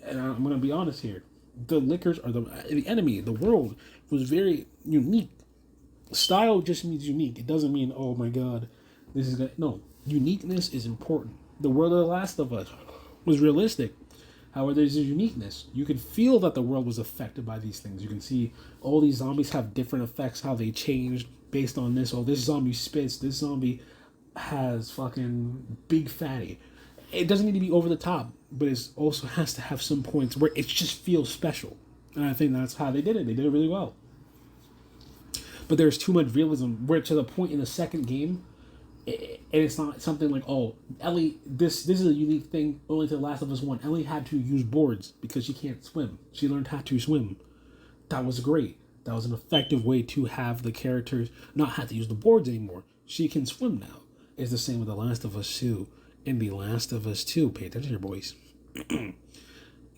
S2: and I'm going to be honest here, the liquors are the enemy, the world was very unique. Style just means unique. It doesn't mean, oh my god, this is good. No, uniqueness is important. The world of The Last of Us was realistic. However, there's a uniqueness. You can feel that the world was affected by these things. You can see all these zombies have different effects, how they changed based on this. Oh, this zombie spits. This zombie has fucking big fatty. It doesn't need to be over the top, but it also has to have some points where it just feels special. And I think that's how they did it. They did it really well. But there's too much realism where to the point in the second game, and it's not something like, oh, Ellie, this is a unique thing only to The Last of Us 1. Ellie had to use boards because she can't swim. She learned how to swim. That was great. That was an effective way to have the characters not have to use the boards anymore. She can swim now. It's the same with The Last of Us 2. In The Last of Us 2, pay attention here, boys.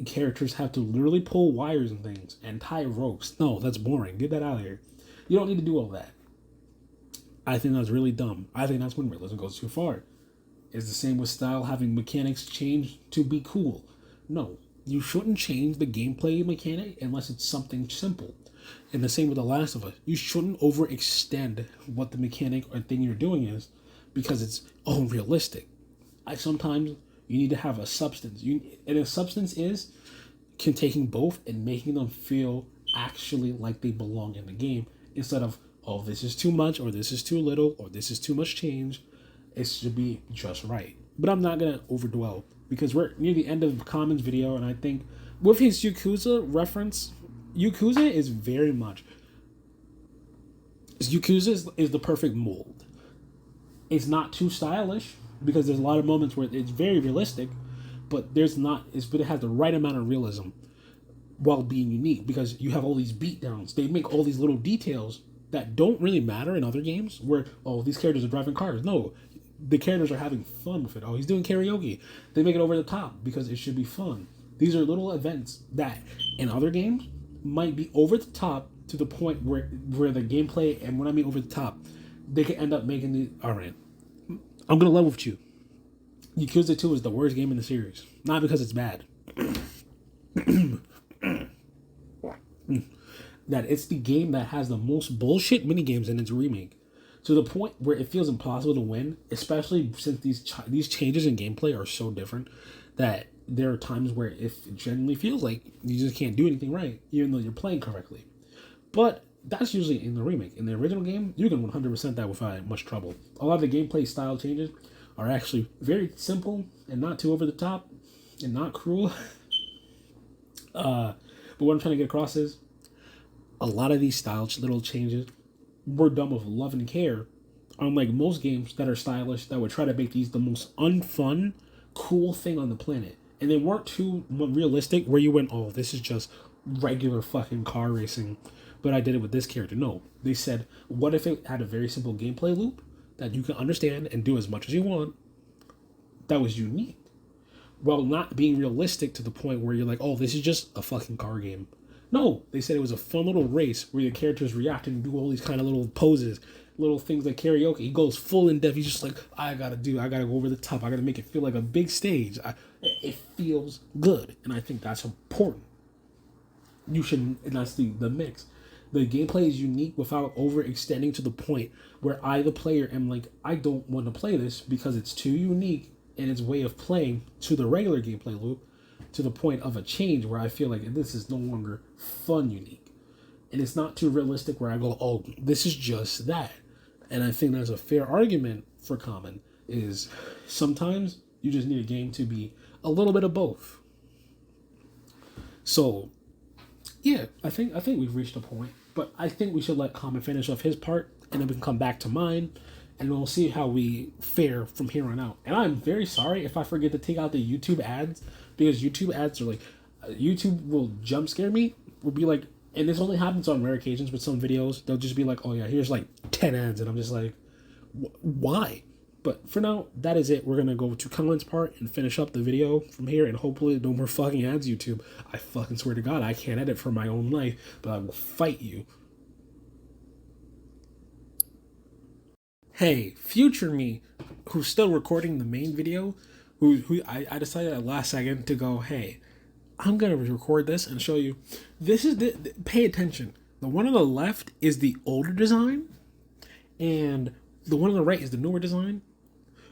S2: Characters have to literally pull wires and things and tie ropes. No, that's boring. Get that out of here. You don't need to do all that. I think that's really dumb. I think that's when realism goes too far. It's the same with style, having mechanics change to be cool. No, you shouldn't change the gameplay mechanic unless it's something simple. And the same with The Last of Us. You shouldn't overextend what the mechanic or thing you're doing is because it's unrealistic. Sometimes you need to have a substance. And a substance can taking both and making them feel actually like they belong in the game instead of, oh, this is too much, or this is too little, or this is too much change. It should be just right. But I'm not going to overdwell because we're near the end of Kamen's video, and I think with his Yakuza reference, Yakuza is very much... Yakuza is the perfect mold. It's not too stylish because there's a lot of moments where it's very realistic, but but it has the right amount of realism while being unique because you have all these beatdowns. They make all these little details that don't really matter in other games where, oh, these characters are driving cars. No, the characters are having fun with it. Oh, he's doing karaoke. They make it over the top because it should be fun. These are little events that in other games might be over the top to the point where the gameplay, and when I mean over the top, they can end up making the... All right, I'm going to level with you. Yakuza 2 is the worst game in the series. Not because it's bad. That it's the game that has the most bullshit minigames in its remake. To the point where it feels impossible to win, especially since these changes in gameplay are so different that there are times where it genuinely feels like you just can't do anything right, even though you're playing correctly. But that's usually in the remake. In the original game, you can 100% that without much trouble. A lot of the gameplay style changes are actually very simple and not too over the top and not cruel. But what I'm trying to get across is a lot of these style little changes were done with love and care. Unlike most games that are stylish, that would try to make these the most unfun, cool thing on the planet. And they weren't too realistic where you went, oh, this is just regular fucking car racing, but I did it with this character. No, they said, what if it had a very simple gameplay loop that you can understand and do as much as you want that was unique, while not being realistic to the point where you're like, oh, this is just a fucking car game. No, they said it was a fun little race where the characters react and do all these kind of little poses, little things like karaoke. He goes full in depth. He's just like, I gotta go over the top. I gotta make it feel like a big stage. It feels good, and I think that's important. You should, and that's the mix. The gameplay is unique without overextending to the point where I, the player, am like, I don't want to play this because it's too unique in its way of playing to the regular gameplay loop, to the point of a change where I feel like this is no longer fun unique. And it's not too realistic where I go, oh, this is just that. And I think that's a fair argument for Kamen, is sometimes you just need a game to be a little bit of both. So, yeah, I think we've reached a point. But I think we should let Kamen finish off his part, and then we can come back to mine, and we'll see how we fare from here on out. And I'm very sorry if I forget to take out the YouTube ads, because YouTube ads are like, YouTube will jump scare me. Will be like, and this only happens on rare occasions with some videos. They'll just be like, oh yeah, here's like 10 ads, and I'm just like, why? But for now, that is it. We're gonna go to Kamen's part and finish up the video from here, and hopefully no more fucking ads, YouTube. I fucking swear to God, I can't edit for my own life, but I will fight you. Hey, future me, who's still recording the main video, who I decided at last second to go, hey, I'm gonna record this and show you. This is pay attention. The one on the left is the older design, and the one on the right is the newer design.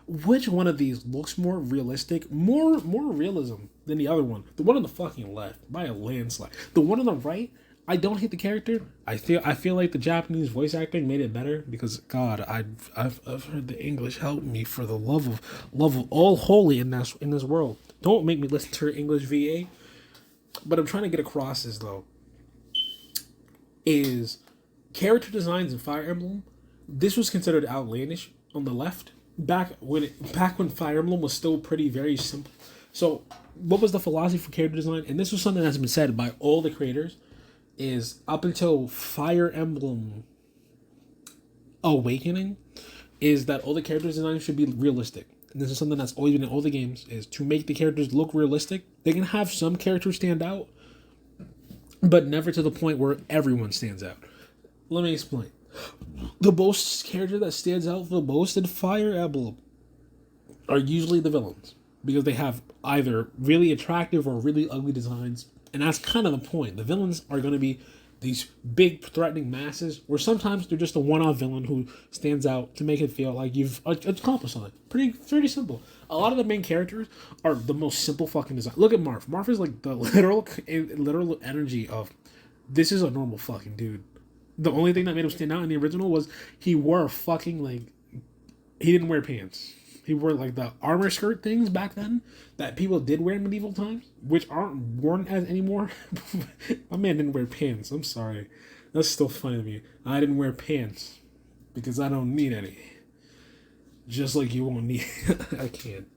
S2: Which one of these looks more realistic, more realism than the other one? The one on the fucking left, by a landslide. The one on the right, I don't hate the character. I feel like the Japanese voice acting made it better because God, I've heard the English. Help me for the love of all holy in this world. Don't make me listen to her English VA. But I'm trying to get across is though, is character designs in Fire Emblem. This was considered outlandish on the left back when Fire Emblem was still very simple. So what was the philosophy for character design? And this was something that's been said by all the creators. Is up until Fire Emblem Awakening, is that all the character designs should be realistic. And this is something that's always been in all the games, is to make the characters look realistic. They can have some characters stand out, but never to the point where everyone stands out. Let me explain. The most character that stands out the most in Fire Emblem are usually the villains, because they have either really attractive or really ugly designs. And that's kind of the point. The villains are going to be these big threatening masses, or sometimes they're just a one-off villain who stands out to make it feel like you've accomplished something. Pretty simple. A lot of the main characters are the most simple fucking design. Look at Marth. Marth is like the literal energy of, this is a normal fucking dude. The only thing that made him stand out in the original was he wore a fucking, like, he didn't wear pants. He wore like the armor skirt things back then that people did wear in medieval times, which aren't worn as anymore. My man didn't wear pants. I'm sorry. That's still funny to me. I didn't wear pants because I don't need any. Just like you won't need. I can't.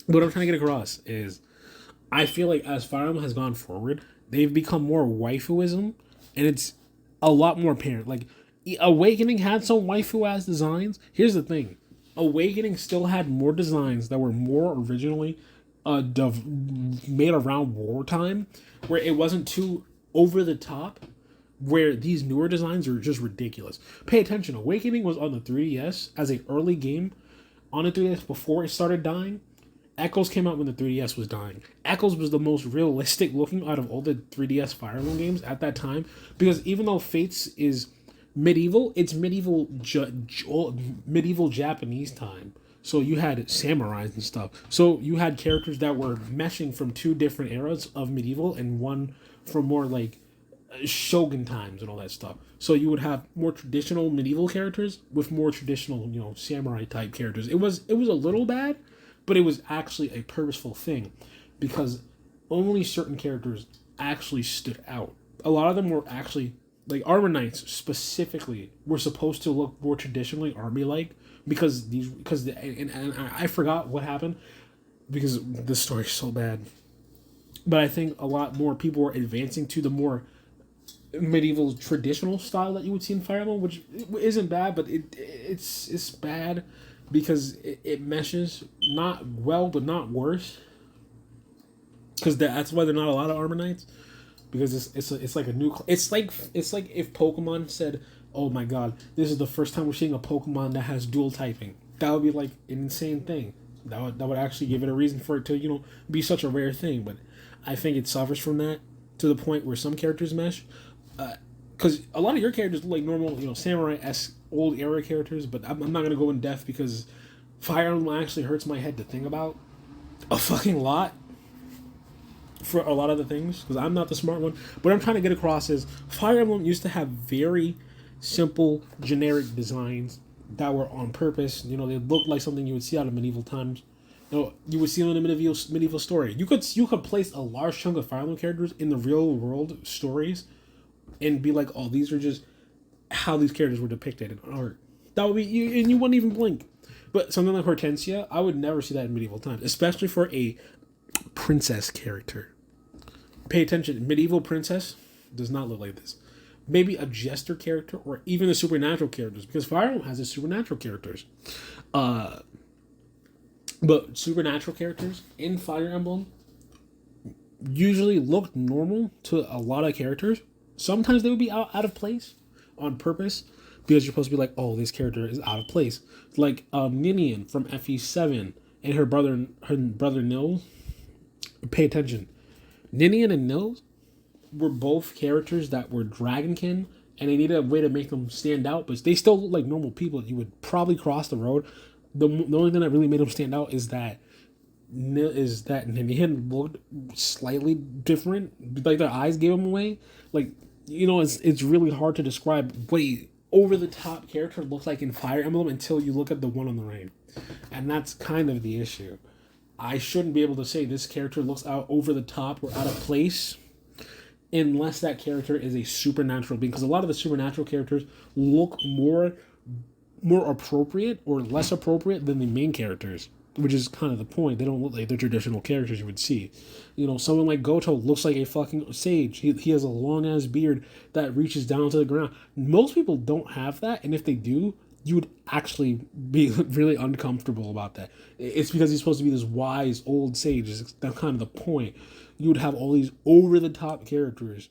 S2: What I'm trying to get across is, I feel like as Fire Emblem has gone forward, they've become more waifuism, and it's a lot more apparent. Like, Awakening had some waifu-ass designs. Here's the thing. Awakening still had more designs that were more originally made around wartime, where it wasn't too over the top, where these newer designs are just ridiculous. Pay attention, Awakening was on the 3DS as an early game on the 3DS before it started dying. Echoes came out when the 3DS was dying. Echoes was the most realistic looking out of all the 3DS Fire Emblem games at that time, because even though Fates is medieval, it's medieval Japanese time. So you had samurais and stuff. So you had characters that were meshing from two different eras of medieval and one from more like Shogun times and all that stuff. So you would have more traditional medieval characters with more traditional, samurai type characters. It was a little bad, but it was actually a purposeful thing because only certain characters actually stood out. A lot of them were actually like armor knights specifically were supposed to look more traditionally army like because I forgot what happened because this story is so bad. But I think a lot more people were advancing to the more medieval traditional style that you would see in Fire Emblem, which isn't bad, but it's bad because it meshes not well but not worse. Because that's why there are not a lot of armor knights. Because it's like a new it's like if Pokemon said, "Oh my God, this is the first time we're seeing a Pokemon that has dual typing." That would be like an insane thing. That would actually give it a reason for it to be such a rare thing. But I think it suffers from that to the point where some characters mesh. Because a lot of your characters look like normal, samurai-esque old era characters. But I'm not gonna go in depth because Fire Emblem actually hurts my head to think about a fucking lot. For a lot of the things, because I'm not the smart one. What I'm trying to get across is Fire Emblem used to have very simple, generic designs that were on purpose. They looked like something you would see out of medieval times. You would see them in a medieval story. You could place a large chunk of Fire Emblem characters in the real world stories, and be like, oh, these are just how these characters were depicted in art. That would be you, and you wouldn't even blink. But something like Hortensia, I would never see that in medieval times, especially for a princess character. Pay attention, medieval princess does not look like this. Maybe a jester character or even the supernatural characters, because Fire Emblem has the supernatural characters. But supernatural characters in Fire Emblem usually look normal to a lot of characters. Sometimes they would be out of place on purpose because you're supposed to be like, oh, this character is out of place. Like Ninian from FE7 and her brother Nils. Pay attention. Ninian and Nils were both characters that were dragonkin, and they needed a way to make them stand out, but they still look like normal people. You would probably cross the road. The only thing that really made them stand out is that Ninian looked slightly different. Like their eyes gave them away. Like, it's really hard to describe what a over-the-top character looks like in Fire Emblem until you look at the one on the right. And that's kind of the issue. I shouldn't be able to say this character looks out over the top or out of place unless that character is a supernatural being. Because a lot of the supernatural characters look more appropriate or less appropriate than the main characters, which is kind of the point. They don't look like the traditional characters you would see. Someone like Goto looks like a fucking sage. He has a long-ass beard that reaches down to the ground. Most people don't have that, and if they do, you would actually be really uncomfortable about that. It's because he's supposed to be this wise old sage. That's kind of the point. You would have all these over-the-top characters.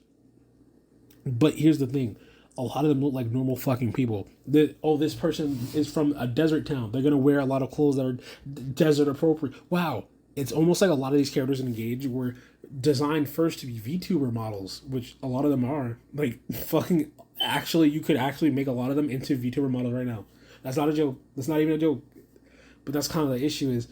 S2: But here's the thing. A lot of them look like normal fucking people. This person is from a desert town. They're going to wear a lot of clothes that are desert appropriate. Wow. It's almost like a lot of these characters in Engage were designed first to be VTuber models, which a lot of them are. Like, fucking... Actually, you could actually make a lot of them into VTuber models right now. That's not a joke. That's not even a joke. But that's kind of the issue is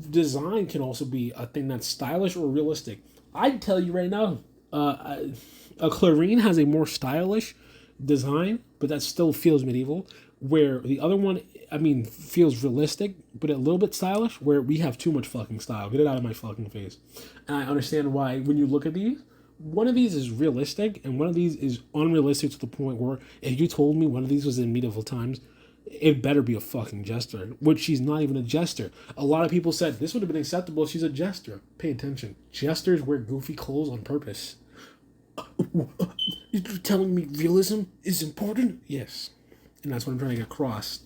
S2: design can also be a thing that's stylish or realistic. I'd tell you right now, a Clarine has a more stylish design, but that still feels medieval. Where the other one, feels realistic, but a little bit stylish, where we have too much fucking style. Get it out of my fucking face. And I understand why when you look at these, one of these is realistic, and one of these is unrealistic to the point where if you told me one of these was in medieval times, it better be a fucking jester, which she's not even a jester. A lot of people said this would have been acceptable if she's a jester. Pay attention. Jesters wear goofy clothes on purpose. You're telling me realism is important? Yes. And that's what I'm trying to get across.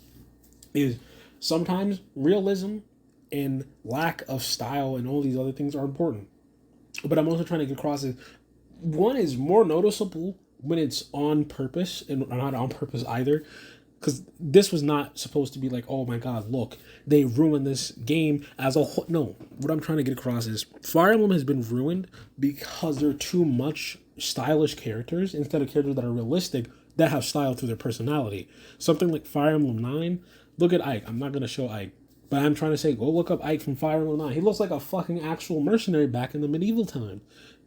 S2: Is sometimes realism and lack of style and all these other things are important. But I'm also trying to get across is one is more noticeable when it's on purpose and not on purpose either. Because this was not supposed to be like, oh my god, look, they ruined this game as a whole. No, what I'm trying to get across is Fire Emblem has been ruined because there are too much stylish characters instead of characters that are realistic that have style through their personality. Something like Fire Emblem 9, look at Ike. I'm not going to show Ike. But I'm trying to say, go look up Ike from Fire Emblem 9. He looks like a fucking actual mercenary back in the medieval time.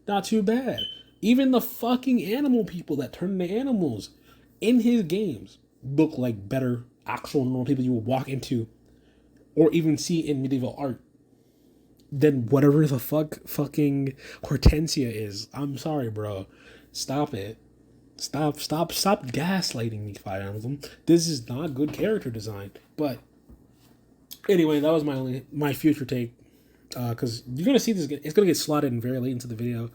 S2: Not too bad. Even the fucking animal people that turn into animals in his games look like better actual normal people you would walk into or even see in medieval art than whatever the fucking Hortensia is. I'm sorry, bro. Stop it. Stop gaslighting me, Fire Emblem. This is not good character design. But anyway, that was my future take. Because you're gonna see this. It's gonna get slotted in very late into the video.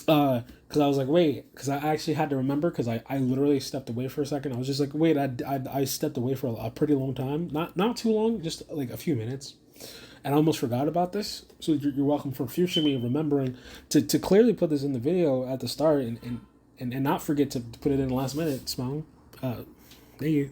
S2: Because I was like, wait, because I actually had to remember, because I literally stepped away for a second. I was just like, wait, I stepped away for a pretty long time. Not too long, just like a few minutes. And I almost forgot about this. So you're welcome for future me remembering to clearly put this in the video at the start and not forget to put it in the last minute, Smile. Thank you.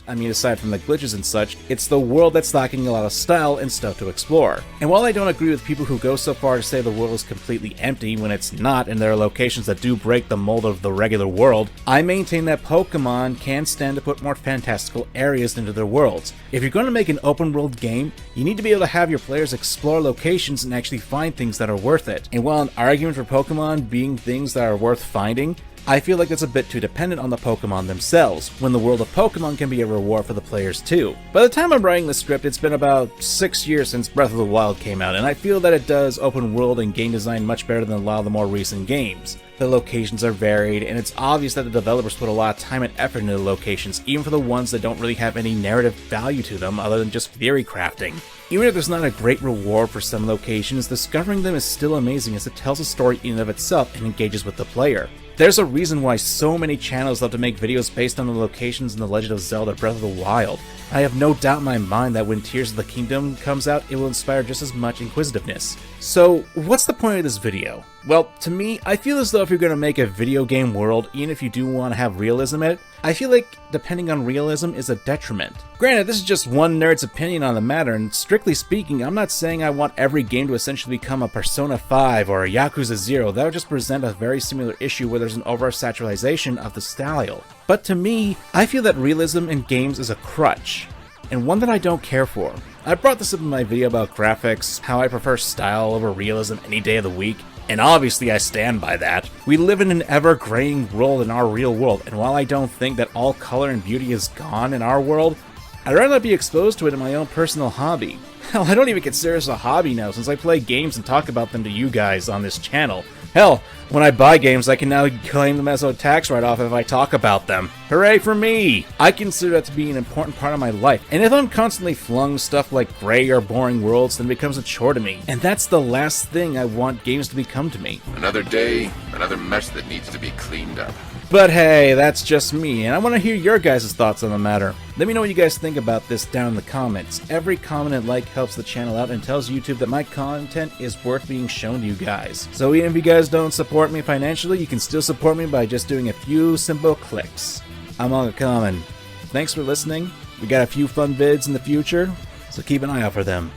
S1: I mean, aside from the glitches and such, it's the world that's lacking a lot of style and stuff to explore. And while I don't agree with people who go so far to say the world is completely empty when it's not, and there are locations that do break the mold of the regular world, I maintain that Pokemon can stand to put more fantastical areas into their worlds. If you're going to make an open world game, you need to be able to have your players explore locations and actually find things that are worth it. And while an argument for Pokemon being things that are worth finding, I feel like it's a bit too dependent on the Pokemon themselves, when the world of Pokemon can be a reward for the players too. By the time I'm writing this script, it's been about 6 years since Breath of the Wild came out, and I feel that it does open world and game design much better than a lot of the more recent games. The locations are varied, and it's obvious that the developers put a lot of time and effort into the locations, even for the ones that don't really have any narrative value to them other than just theory crafting. Even if there's not a great reward for some locations, discovering them is still amazing as it tells a story in and of itself and engages with the player. There's a reason why so many channels love to make videos based on the locations in The Legend of Zelda Breath of the Wild. I have no doubt in my mind that when Tears of the Kingdom comes out, it will inspire just as much inquisitiveness. So, what's the point of this video? Well, to me, I feel as though if you're going to make a video game world, even if you do want to have realism in it, I feel like depending on realism is a detriment. Granted, this is just one nerd's opinion on the matter, and strictly speaking, I'm not saying I want every game to essentially become a Persona 5 or a Yakuza 0. That would just present a very similar issue where there's an oversaturation of the style. But to me, I feel that realism in games is a crutch, and one that I don't care for. I brought this up in my video about graphics, how I prefer style over realism any day of the week, and obviously I stand by that. We live in an ever-graying world in our real world, and while I don't think that all color and beauty is gone in our world, I'd rather be exposed to it in my own personal hobby. Hell, I don't even consider this a hobby now since I play games and talk about them to you guys on this channel. Hell, when I buy games, I can now claim them as a tax write-off if I talk about them. Hooray for me! I consider that to be an important part of my life, and if I'm constantly flung stuff like gray or boring worlds, then it becomes a chore to me. And that's the last thing I want games to become to me.
S8: Another day, another mess that needs to be cleaned up.
S1: But hey, that's just me, and I want to hear your guys' thoughts on the matter. Let me know what you guys think about this down in the comments. Every comment and like helps the channel out and tells YouTube that my content is worth being shown to you guys. So even if you guys don't support me financially, you can still support me by just doing a few simple clicks. I'm MangaKamen. Thanks for listening. We got a few fun vids in the future, so keep an eye out for them.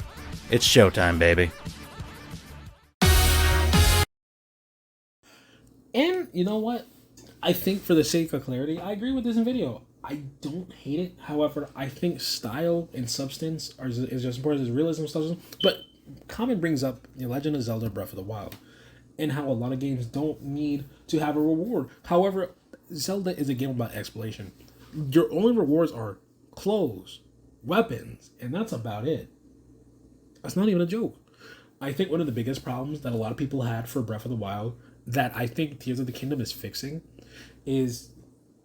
S1: It's showtime, baby.
S2: And you know what? I think for the sake of clarity, I agree with this in video. I don't hate it. However, I think style and substance is just important as realism and substance. But Kamen brings up The Legend of Zelda Breath of the Wild and how a lot of games don't need to have a reward. However, Zelda is a game about exploration. Your only rewards are clothes, weapons, and that's about it. That's not even a joke. I think one of the biggest problems that a lot of people had for Breath of the Wild that I think Tears of the Kingdom is fixing is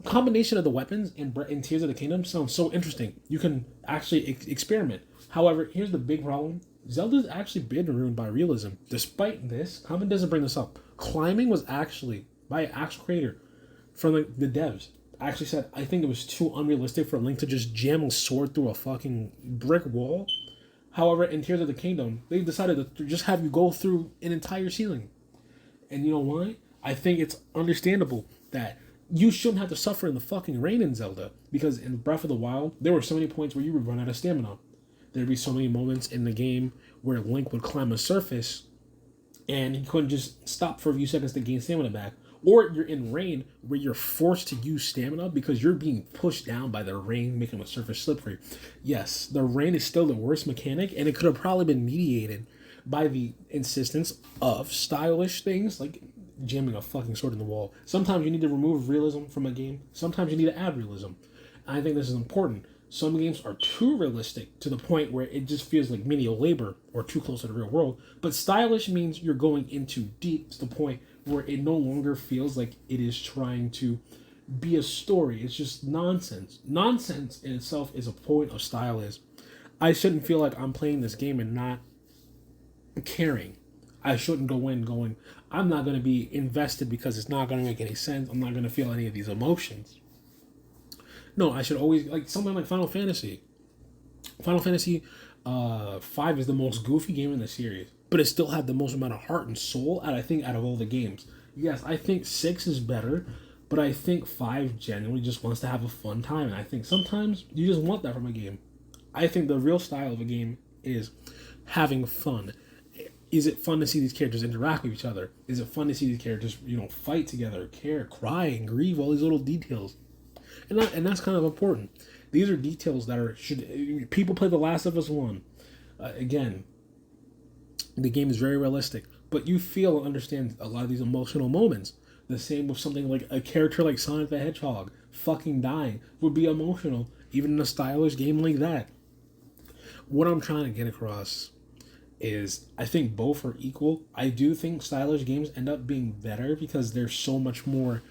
S2: combination of the weapons in Tears of the Kingdom sounds so interesting. You can actually experiment. However, here's the big problem. Zelda's actually been ruined by realism. Despite this, Kamen doesn't bring this up. Climbing was actually by an actual creator from the devs. Actually said, I think it was too unrealistic for Link to just jam a sword through a fucking brick wall. However, in Tears of the Kingdom, they decided to just have you go through an entire ceiling. And you know why? I think it's understandable that you shouldn't have to suffer in the fucking rain in Zelda. Because in Breath of the Wild, there were so many points where you would run out of stamina. There'd be so many moments in the game where Link would climb a surface and he couldn't just stop for a few seconds to gain stamina back. Or you're in rain where you're forced to use stamina because you're being pushed down by the rain, making the surface slippery. Yes, the rain is still the worst mechanic, and it could have probably been mediated by the insistence of stylish things, like jamming a fucking sword in the wall. Sometimes you need to remove realism from a game. Sometimes you need to add realism. And I think this is important. Some games are too realistic to the point where it just feels like menial labor or too close to the real world. But stylish means you're going into deep to the point where it no longer feels like it is trying to be a story. It's just nonsense. Nonsense in itself is a point of style. Is I shouldn't feel like I'm playing this game and not caring. I shouldn't go in going, I'm not going to be invested because it's not going to make any sense. I'm not going to feel any of these emotions. No, I should always, like something like Final Fantasy. Final Fantasy 5 is the most goofy game in the series, but it still had the most amount of heart and soul, I think, out of all the games. Yes, I think 6 is better, but I think 5 genuinely just wants to have a fun time, and I think sometimes you just want that from a game. I think the real style of a game is having fun. Is it fun to see these characters interact with each other? Is it fun to see these characters, fight together, care, cry, and grieve, all these little details? And that's kind of important. These are details that should people play The Last of Us 1. Again, the game is very realistic, but you feel and understand a lot of these emotional moments. The same with something like a character like Sonic the Hedgehog fucking dying would be emotional, even in a stylish game like that. What I'm trying to get across is I think both are equal. I do think stylish games end up being better because they're so much more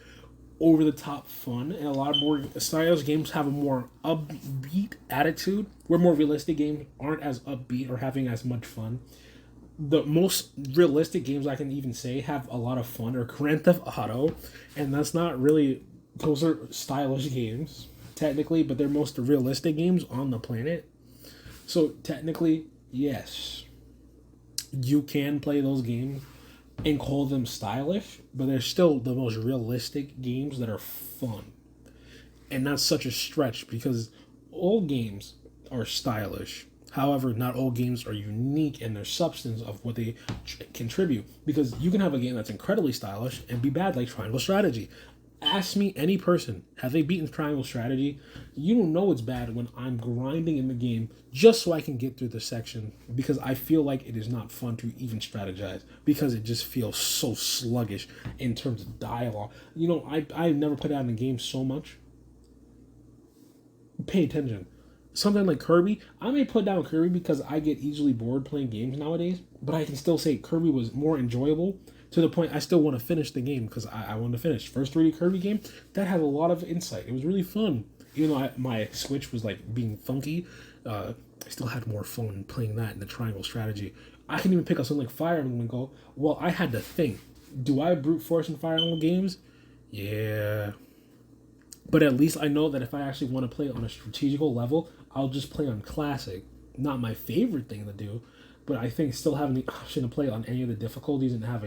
S2: over the top fun, and a lot more stylish games have a more upbeat attitude, where more realistic games aren't as upbeat or having as much fun. The most realistic games I can even say have a lot of fun are Grand Theft Auto, and that's not really, those are stylish games technically, but they're most realistic games on the planet. So technically, yes, you can play those games and call them stylish, but they're still the most realistic games that are fun. And that's such a stretch because all games are stylish. However, not all games are unique in their substance of what they contribute. Because you can have a game that's incredibly stylish and be bad, like Triangle Strategy. Ask me any person, have they beaten Triangle Strategy? You don't know it's bad when I'm grinding in the game just so I can get through the section, because I feel like it is not fun to even strategize because it just feels so sluggish in terms of dialogue. I've never put out in a game so much. Pay attention. Something like Kirby, I may put down Kirby because I get easily bored playing games nowadays, but I can still say Kirby was more enjoyable to the point I still want to finish the game because I want to finish. First 3D Kirby game, that had a lot of insight. It was really fun. Even though my Switch was like being funky, I still had more fun playing that in the Triangle Strategy. I can even pick up something like Fire Emblem and go, well, I had to think. Do I brute force in Fire Emblem games? Yeah. But at least I know that if I actually want to play on a strategical level, I'll just play on Classic. Not my favorite thing to do, but I think still having the option to play on any of the difficulties and have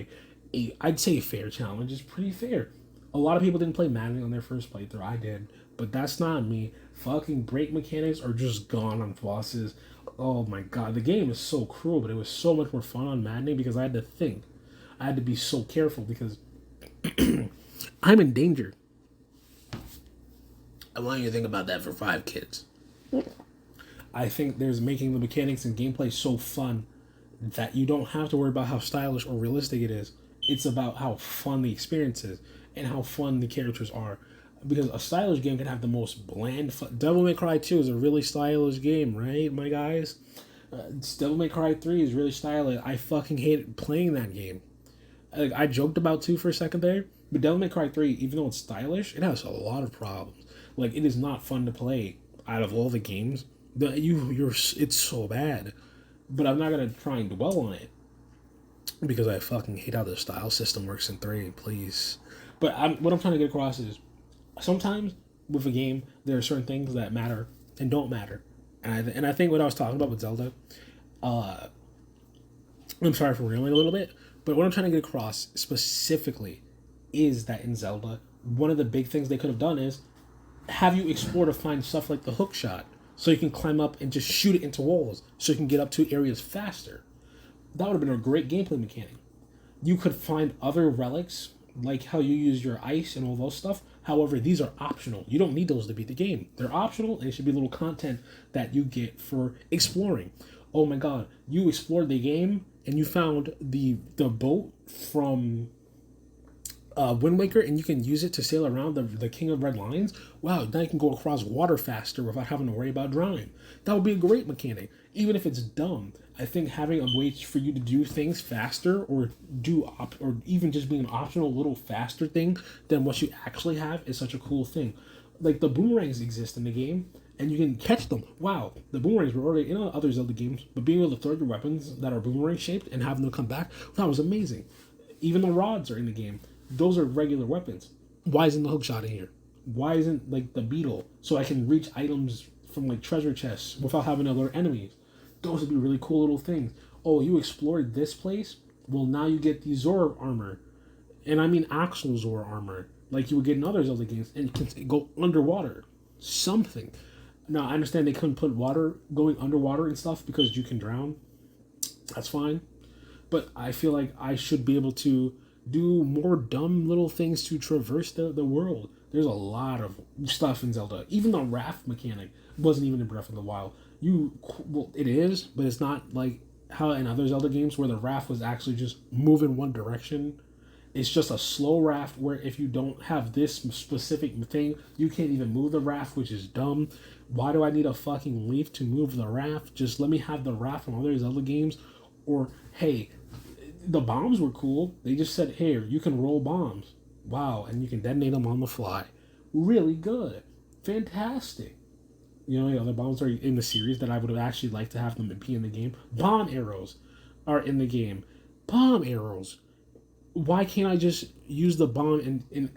S2: I'd say a fair challenge is pretty fair. A lot of people didn't play Madden on their first playthrough. I did, but that's not me. Fucking break mechanics are just gone on bosses. Oh my god, the game is so cruel, but it was so much more fun on Madden because I had to think. I had to be so careful because I'm in danger. I want you to think about that for 5 kids. I think there's making the mechanics and gameplay so fun that you don't have to worry about how stylish or realistic it is. It's about how fun the experience is and how fun the characters are. Because a stylish game can have the most bland fun. Devil May Cry 2 is a really stylish game, right, my guys? Devil May Cry 3 is really stylish. I fucking hate playing that game. I joked about 2 for a second there, but Devil May Cry 3, even though it's stylish, it has a lot of problems. Like, it is not fun to play out of all the games. It's so bad. But I'm not going to try and dwell on it because I fucking hate how the style system works in 3, please. But what I'm trying to get across is sometimes with a game, there are certain things that matter and don't matter. And I think what I was talking about with Zelda, I'm sorry for rambling a little bit, but what I'm trying to get across specifically is that in Zelda, one of the big things they could have done is have you explore to find stuff like the hook shot, so you can climb up and just shoot it into walls, so you can get up to areas faster. That would have been a great gameplay mechanic. You could find other relics, like how you use your ice and all those stuff. However, these are optional. You don't need those to beat the game. They're optional, and it should be little content that you get for exploring. oh my god, you explored the game and you found the boat from Wind Waker, and you can use it to sail around the King of Red Lines. Wow, now you can go across water faster without having to worry about drowning. That would be a great mechanic, even if it's dumb. I think having a way for you to do things faster, or or even just being an optional little faster thing than what you actually have, is such a cool thing. Like the boomerangs exist in the game, and you can catch them. Wow, the boomerangs were already in other Zelda games, but being able to throw your weapons that are boomerang shaped and having them come back, that was amazing. Even the rods are in the game. Those are regular weapons. Why isn't the hookshot in here? Why isn't like the beetle, so I can reach items from like treasure chests without having to alert enemies? Those would be really cool little things. Oh, you explored this place? Well, now you get the Zora armor. And I mean actual Zora armor, like you would get in other Zelda games, and you can go underwater. Something. Now, I understand they couldn't put water going underwater and stuff because you can drown. That's fine. But I feel like I should be able to do more dumb little things to traverse the world. There's a lot of stuff in Zelda. Even the raft mechanic wasn't even in Breath of the Wild. Well, it is, but it's not like how in other Zelda games where the raft was actually just moving one direction. It's just a slow raft where if you don't have this specific thing, you can't even move the raft, which is dumb. Why do I need a fucking leaf to move the raft? Just let me have the raft from other Zelda games. Or, hey, the bombs were cool. They just said, hey, you can roll bombs. Wow, and you can detonate them on the fly. Really good. Fantastic. You know, the other bombs are in the series that I would have actually liked to have them be in the game. Bomb arrows are in the game. Bomb arrows. Why can't I just use the bomb? And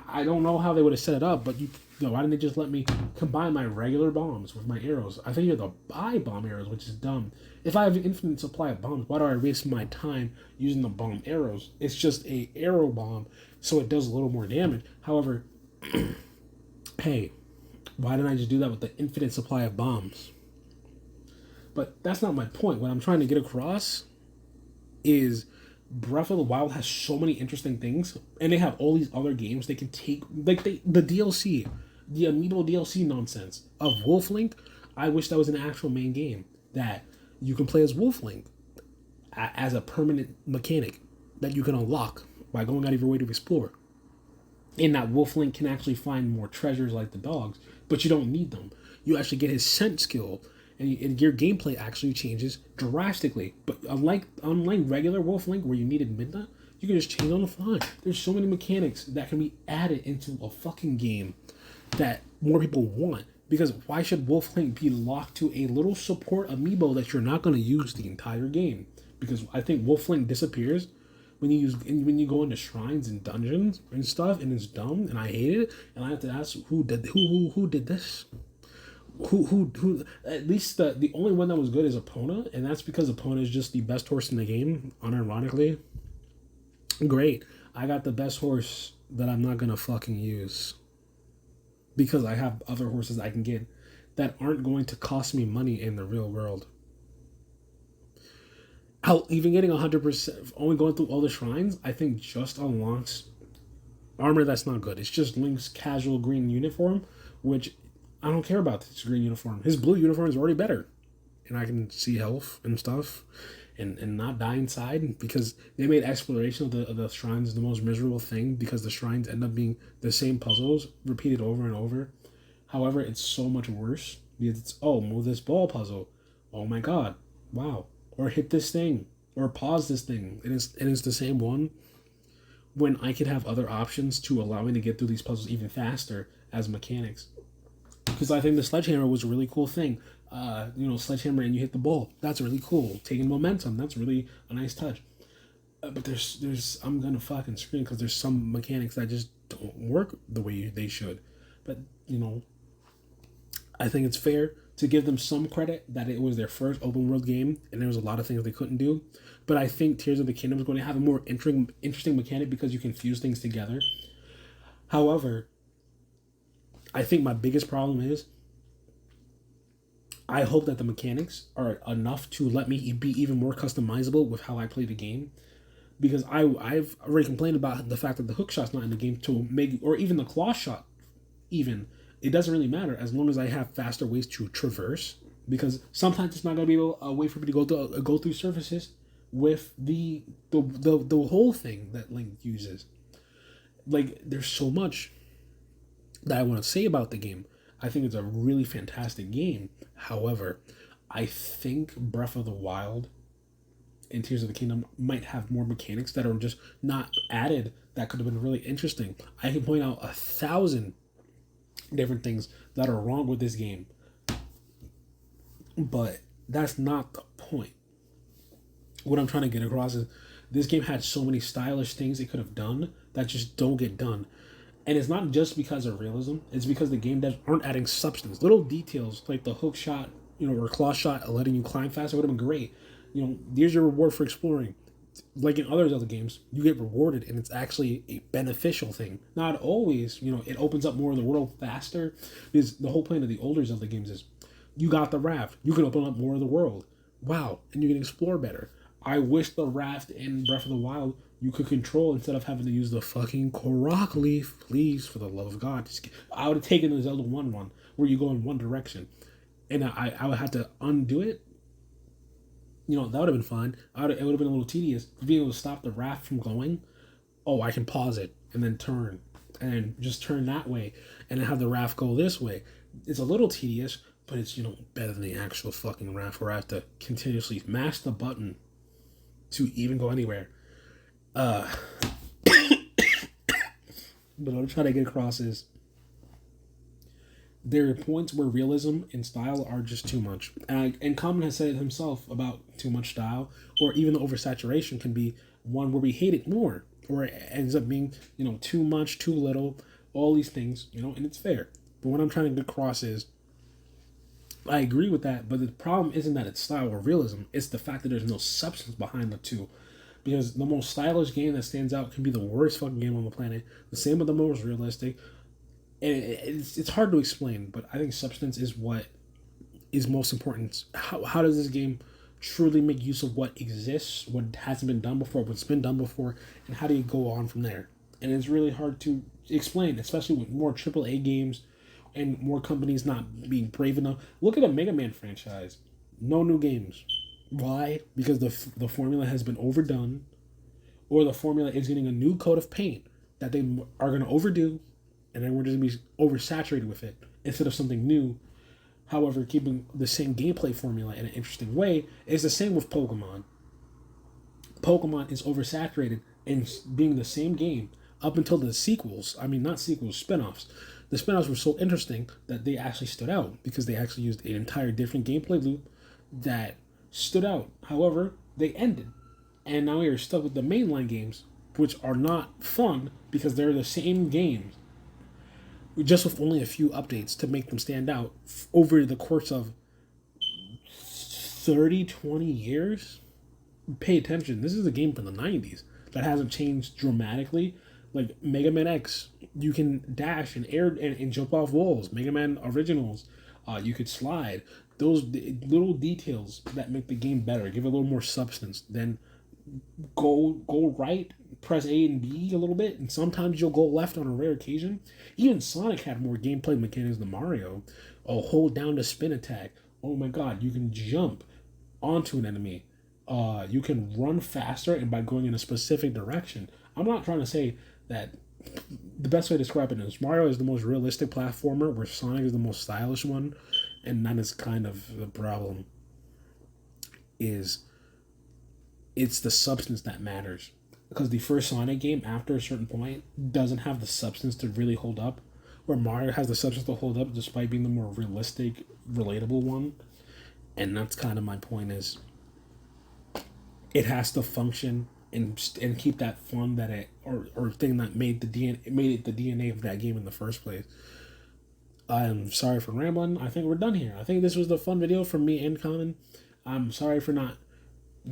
S2: I don't know how they would have set it up, but why didn't they just let me combine my regular bombs with my arrows? I think you have to buy bomb arrows, which is dumb. If I have an infinite supply of bombs, why do I waste my time using the bomb arrows? It's just a arrow bomb, so it does a little more damage. However, hey, why didn't I just do that with the infinite supply of bombs? But that's not my point. What I'm trying to get across is Breath of the Wild has so many interesting things, and they have all these other games they can take, like the DLC, the Amiibo DLC nonsense of Wolf Link. I wish that was an actual main game that you can play as Wolf Link as a permanent mechanic that you can unlock by going out of your way to explore. And that Wolf Link can actually find more treasures like the dogs, but you don't need them. You actually get his scent skill, and your gameplay actually changes drastically. But unlike regular Wolf Link where you needed Midna, you can just change on the fly. There's so many mechanics that can be added into a fucking game that more people want. Because why should Wolf Link be locked to a little support amiibo that you're not going to use the entire game? Because I think Wolf Link disappears when you go into shrines and dungeons and stuff, and it's dumb, and I hate it. And I have to ask who did this? Who at least the only one that was good is Epona, and that's because Epona is just the best horse in the game, unironically. Great. I got the best horse that I'm not gonna fucking use. Because I have other horses I can get that aren't going to cost me money in the real world. Even getting 100%, only going through all the shrines, I think just unlocks armor that's not good. It's just Link's casual green uniform, which I don't care about this green uniform. His blue uniform is already better. And I can see health and stuff and not die inside, because they made exploration of the shrines the most miserable thing, because the shrines end up being the same puzzles repeated over and over. However, it's so much worse because it's, oh, move this ball puzzle. Oh my god. Wow. Or hit this thing. Or pause this thing. And it's the same one, when I could have other options to allow me to get through these puzzles even faster as mechanics. Because I think the sledgehammer was a really cool thing. Sledgehammer and you hit the ball. That's really cool. Taking momentum. That's really a nice touch. But there's I'm gonna fucking scream because there's some mechanics that just don't work the way they should. But I think it's fair to give them some credit that it was their first open world game, and there was a lot of things they couldn't do. But I think Tears of the Kingdom is going to have a more interesting mechanic because you can fuse things together. However, I think my biggest problem is I hope that the mechanics are enough to let me be even more customizable with how I play the game. Because I've already complained about the fact that the hook shot's not in the game to make, or even the claw shot, even. It doesn't really matter as long as I have faster ways to traverse because sometimes it's not going to be a way for me to go through surfaces with the whole thing that Link uses. Like, there's so much that I want to say about the game. I think it's a really fantastic game. However, I think Breath of the Wild and Tears of the Kingdom might have more mechanics that are just not added that could have been really interesting. I can point out 1,000 different things that are wrong with this game, but that's not the point. What I'm trying to get across is this game had so many stylish things it could have done that just don't get done. And it's not just because of realism, it's because the game devs aren't adding substance. Little details like the hook shot, or claw shot letting you climb faster would have been great. Here's your reward for exploring. Like in other games, you get rewarded and it's actually a beneficial thing. Not always, it opens up more of the world faster, because the whole point of the older Zelda games is you got the raft, you can open up more of the world. Wow, and you can explore better. I wish the raft in Breath of the Wild you could control instead of having to use the fucking Korok leaf. Please, for the love of God. I would have taken the Zelda 1 one where you go in one direction. And I would have to undo it. That would have been fine. It would have been a little tedious. Being able to stop the raft from going. Oh, I can pause it and then turn. And then just turn that way. And then have the raft go this way. It's a little tedious, but it's, better than the actual fucking raft where I have to continuously mash the button to even go anywhere. But what I'm trying to get across is there are points where realism and style are just too much. And Kamen has said it himself about too much style, or even the oversaturation can be one where we hate it more, or it ends up being, too much, too little, all these things, and it's fair. But what I'm trying to get across is I agree with that, but the problem isn't that it's style or realism, it's the fact that there's no substance behind the two. Because the most stylish game that stands out can be the worst fucking game on the planet. The same with the most realistic. And it's hard to explain, but I think substance is what is most important. How does this game truly make use of what exists, what hasn't been done before, what's been done before, and how do you go on from there? And it's really hard to explain, especially with more AAA games and more companies not being brave enough. Look at a Mega Man franchise. No new games. Why? Because the formula has been overdone, or the formula is getting a new coat of paint that they are going to overdo, and then we're just going to be oversaturated with it instead of something new. However, keeping the same gameplay formula in an interesting way is the same with Pokemon. Pokemon is oversaturated in being the same game up until the sequels. I mean, not sequels, spin-offs. The spin-offs were so interesting that they actually stood out because they actually used an entire different gameplay loop that stood out. However, they ended. And now we are stuck with the mainline games, which are not fun because they're the same games, just with only a few updates to make them stand out over the course of 30, 20 years. Pay attention. This is a game from the 90s that hasn't changed dramatically. Like Mega Man X, you can dash and air and jump off walls. Mega Man Originals, you could slide. Those little details that make the game better, give it a little more substance. Then go right, press A and B a little bit, and sometimes you'll go left on a rare occasion. Even Sonic had more gameplay mechanics than Mario. Oh, hold down to spin attack. Oh my god, you can jump onto an enemy. You can run faster and by going in a specific direction. I'm not trying to say that the best way to describe it is Mario is the most realistic platformer, where Sonic is the most stylish one. And that is kind of the problem. It's the substance that matters. Because the first Sonic game, after a certain point, doesn't have the substance to really hold up. Where Mario has the substance to hold up despite being the more realistic, relatable one. And that's kind of my point is it has to function and keep that fun that it or thing that made it the DNA of that game in the first place. I'm sorry for rambling. I think we're done here. I think this was the fun video from me and Kamen. I'm sorry for not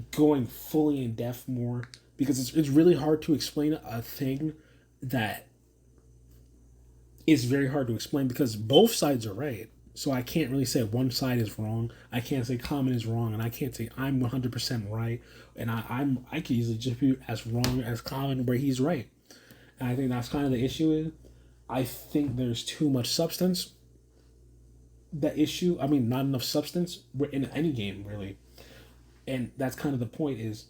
S2: going fully in depth more, because it's really hard to explain a thing that is very hard to explain because both sides are right. So I can't really say one side is wrong. I can't say Kamen is wrong, and I can't say I'm 100% right. And I could easily just be as wrong as Kamen where he's right. And I think that's kind of the issue is I think there's too much substance the issue. I mean, not enough substance in any game really, and that's kind of the point is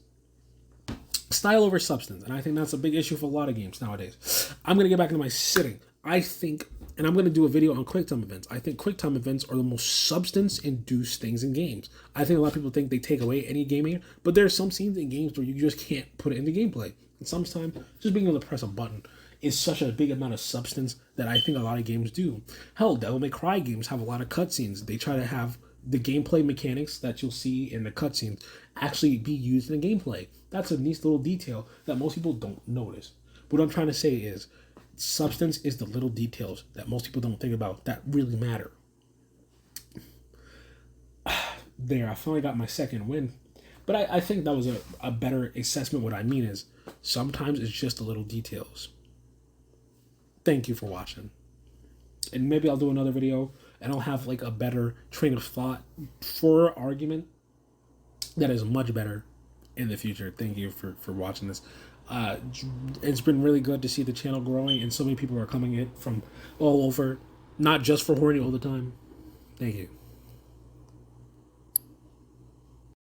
S2: style over substance, and I think that's a big issue for a lot of games nowadays. I'm gonna get back into my sitting. I think, and I'm gonna do a video on QuickTime events. I think QuickTime events are the most substance-induced things in games. I think a lot of people think they take away any gaming, but there are some scenes in games where you just can't put it into gameplay. And sometimes just being able to press a button is such a big amount of substance that I think a lot of games do. Hell, Devil May Cry games have a lot of cutscenes. They try to have the gameplay mechanics that you'll see in the cutscenes actually be used in the gameplay. That's a neat little detail that most people don't notice. What I'm trying to say is, substance is the little details that most people don't think about that really matter. There, I finally got my second win. But I think that was a better assessment. What I mean is, sometimes it's just the little details. Thank you for watching. And maybe I'll do another video and I'll have like a better train of thought for argument that is much better in the future. Thank you for watching this. It's been really good to see the channel growing and so many people are coming in from all over, not just for horny all the time. Thank you.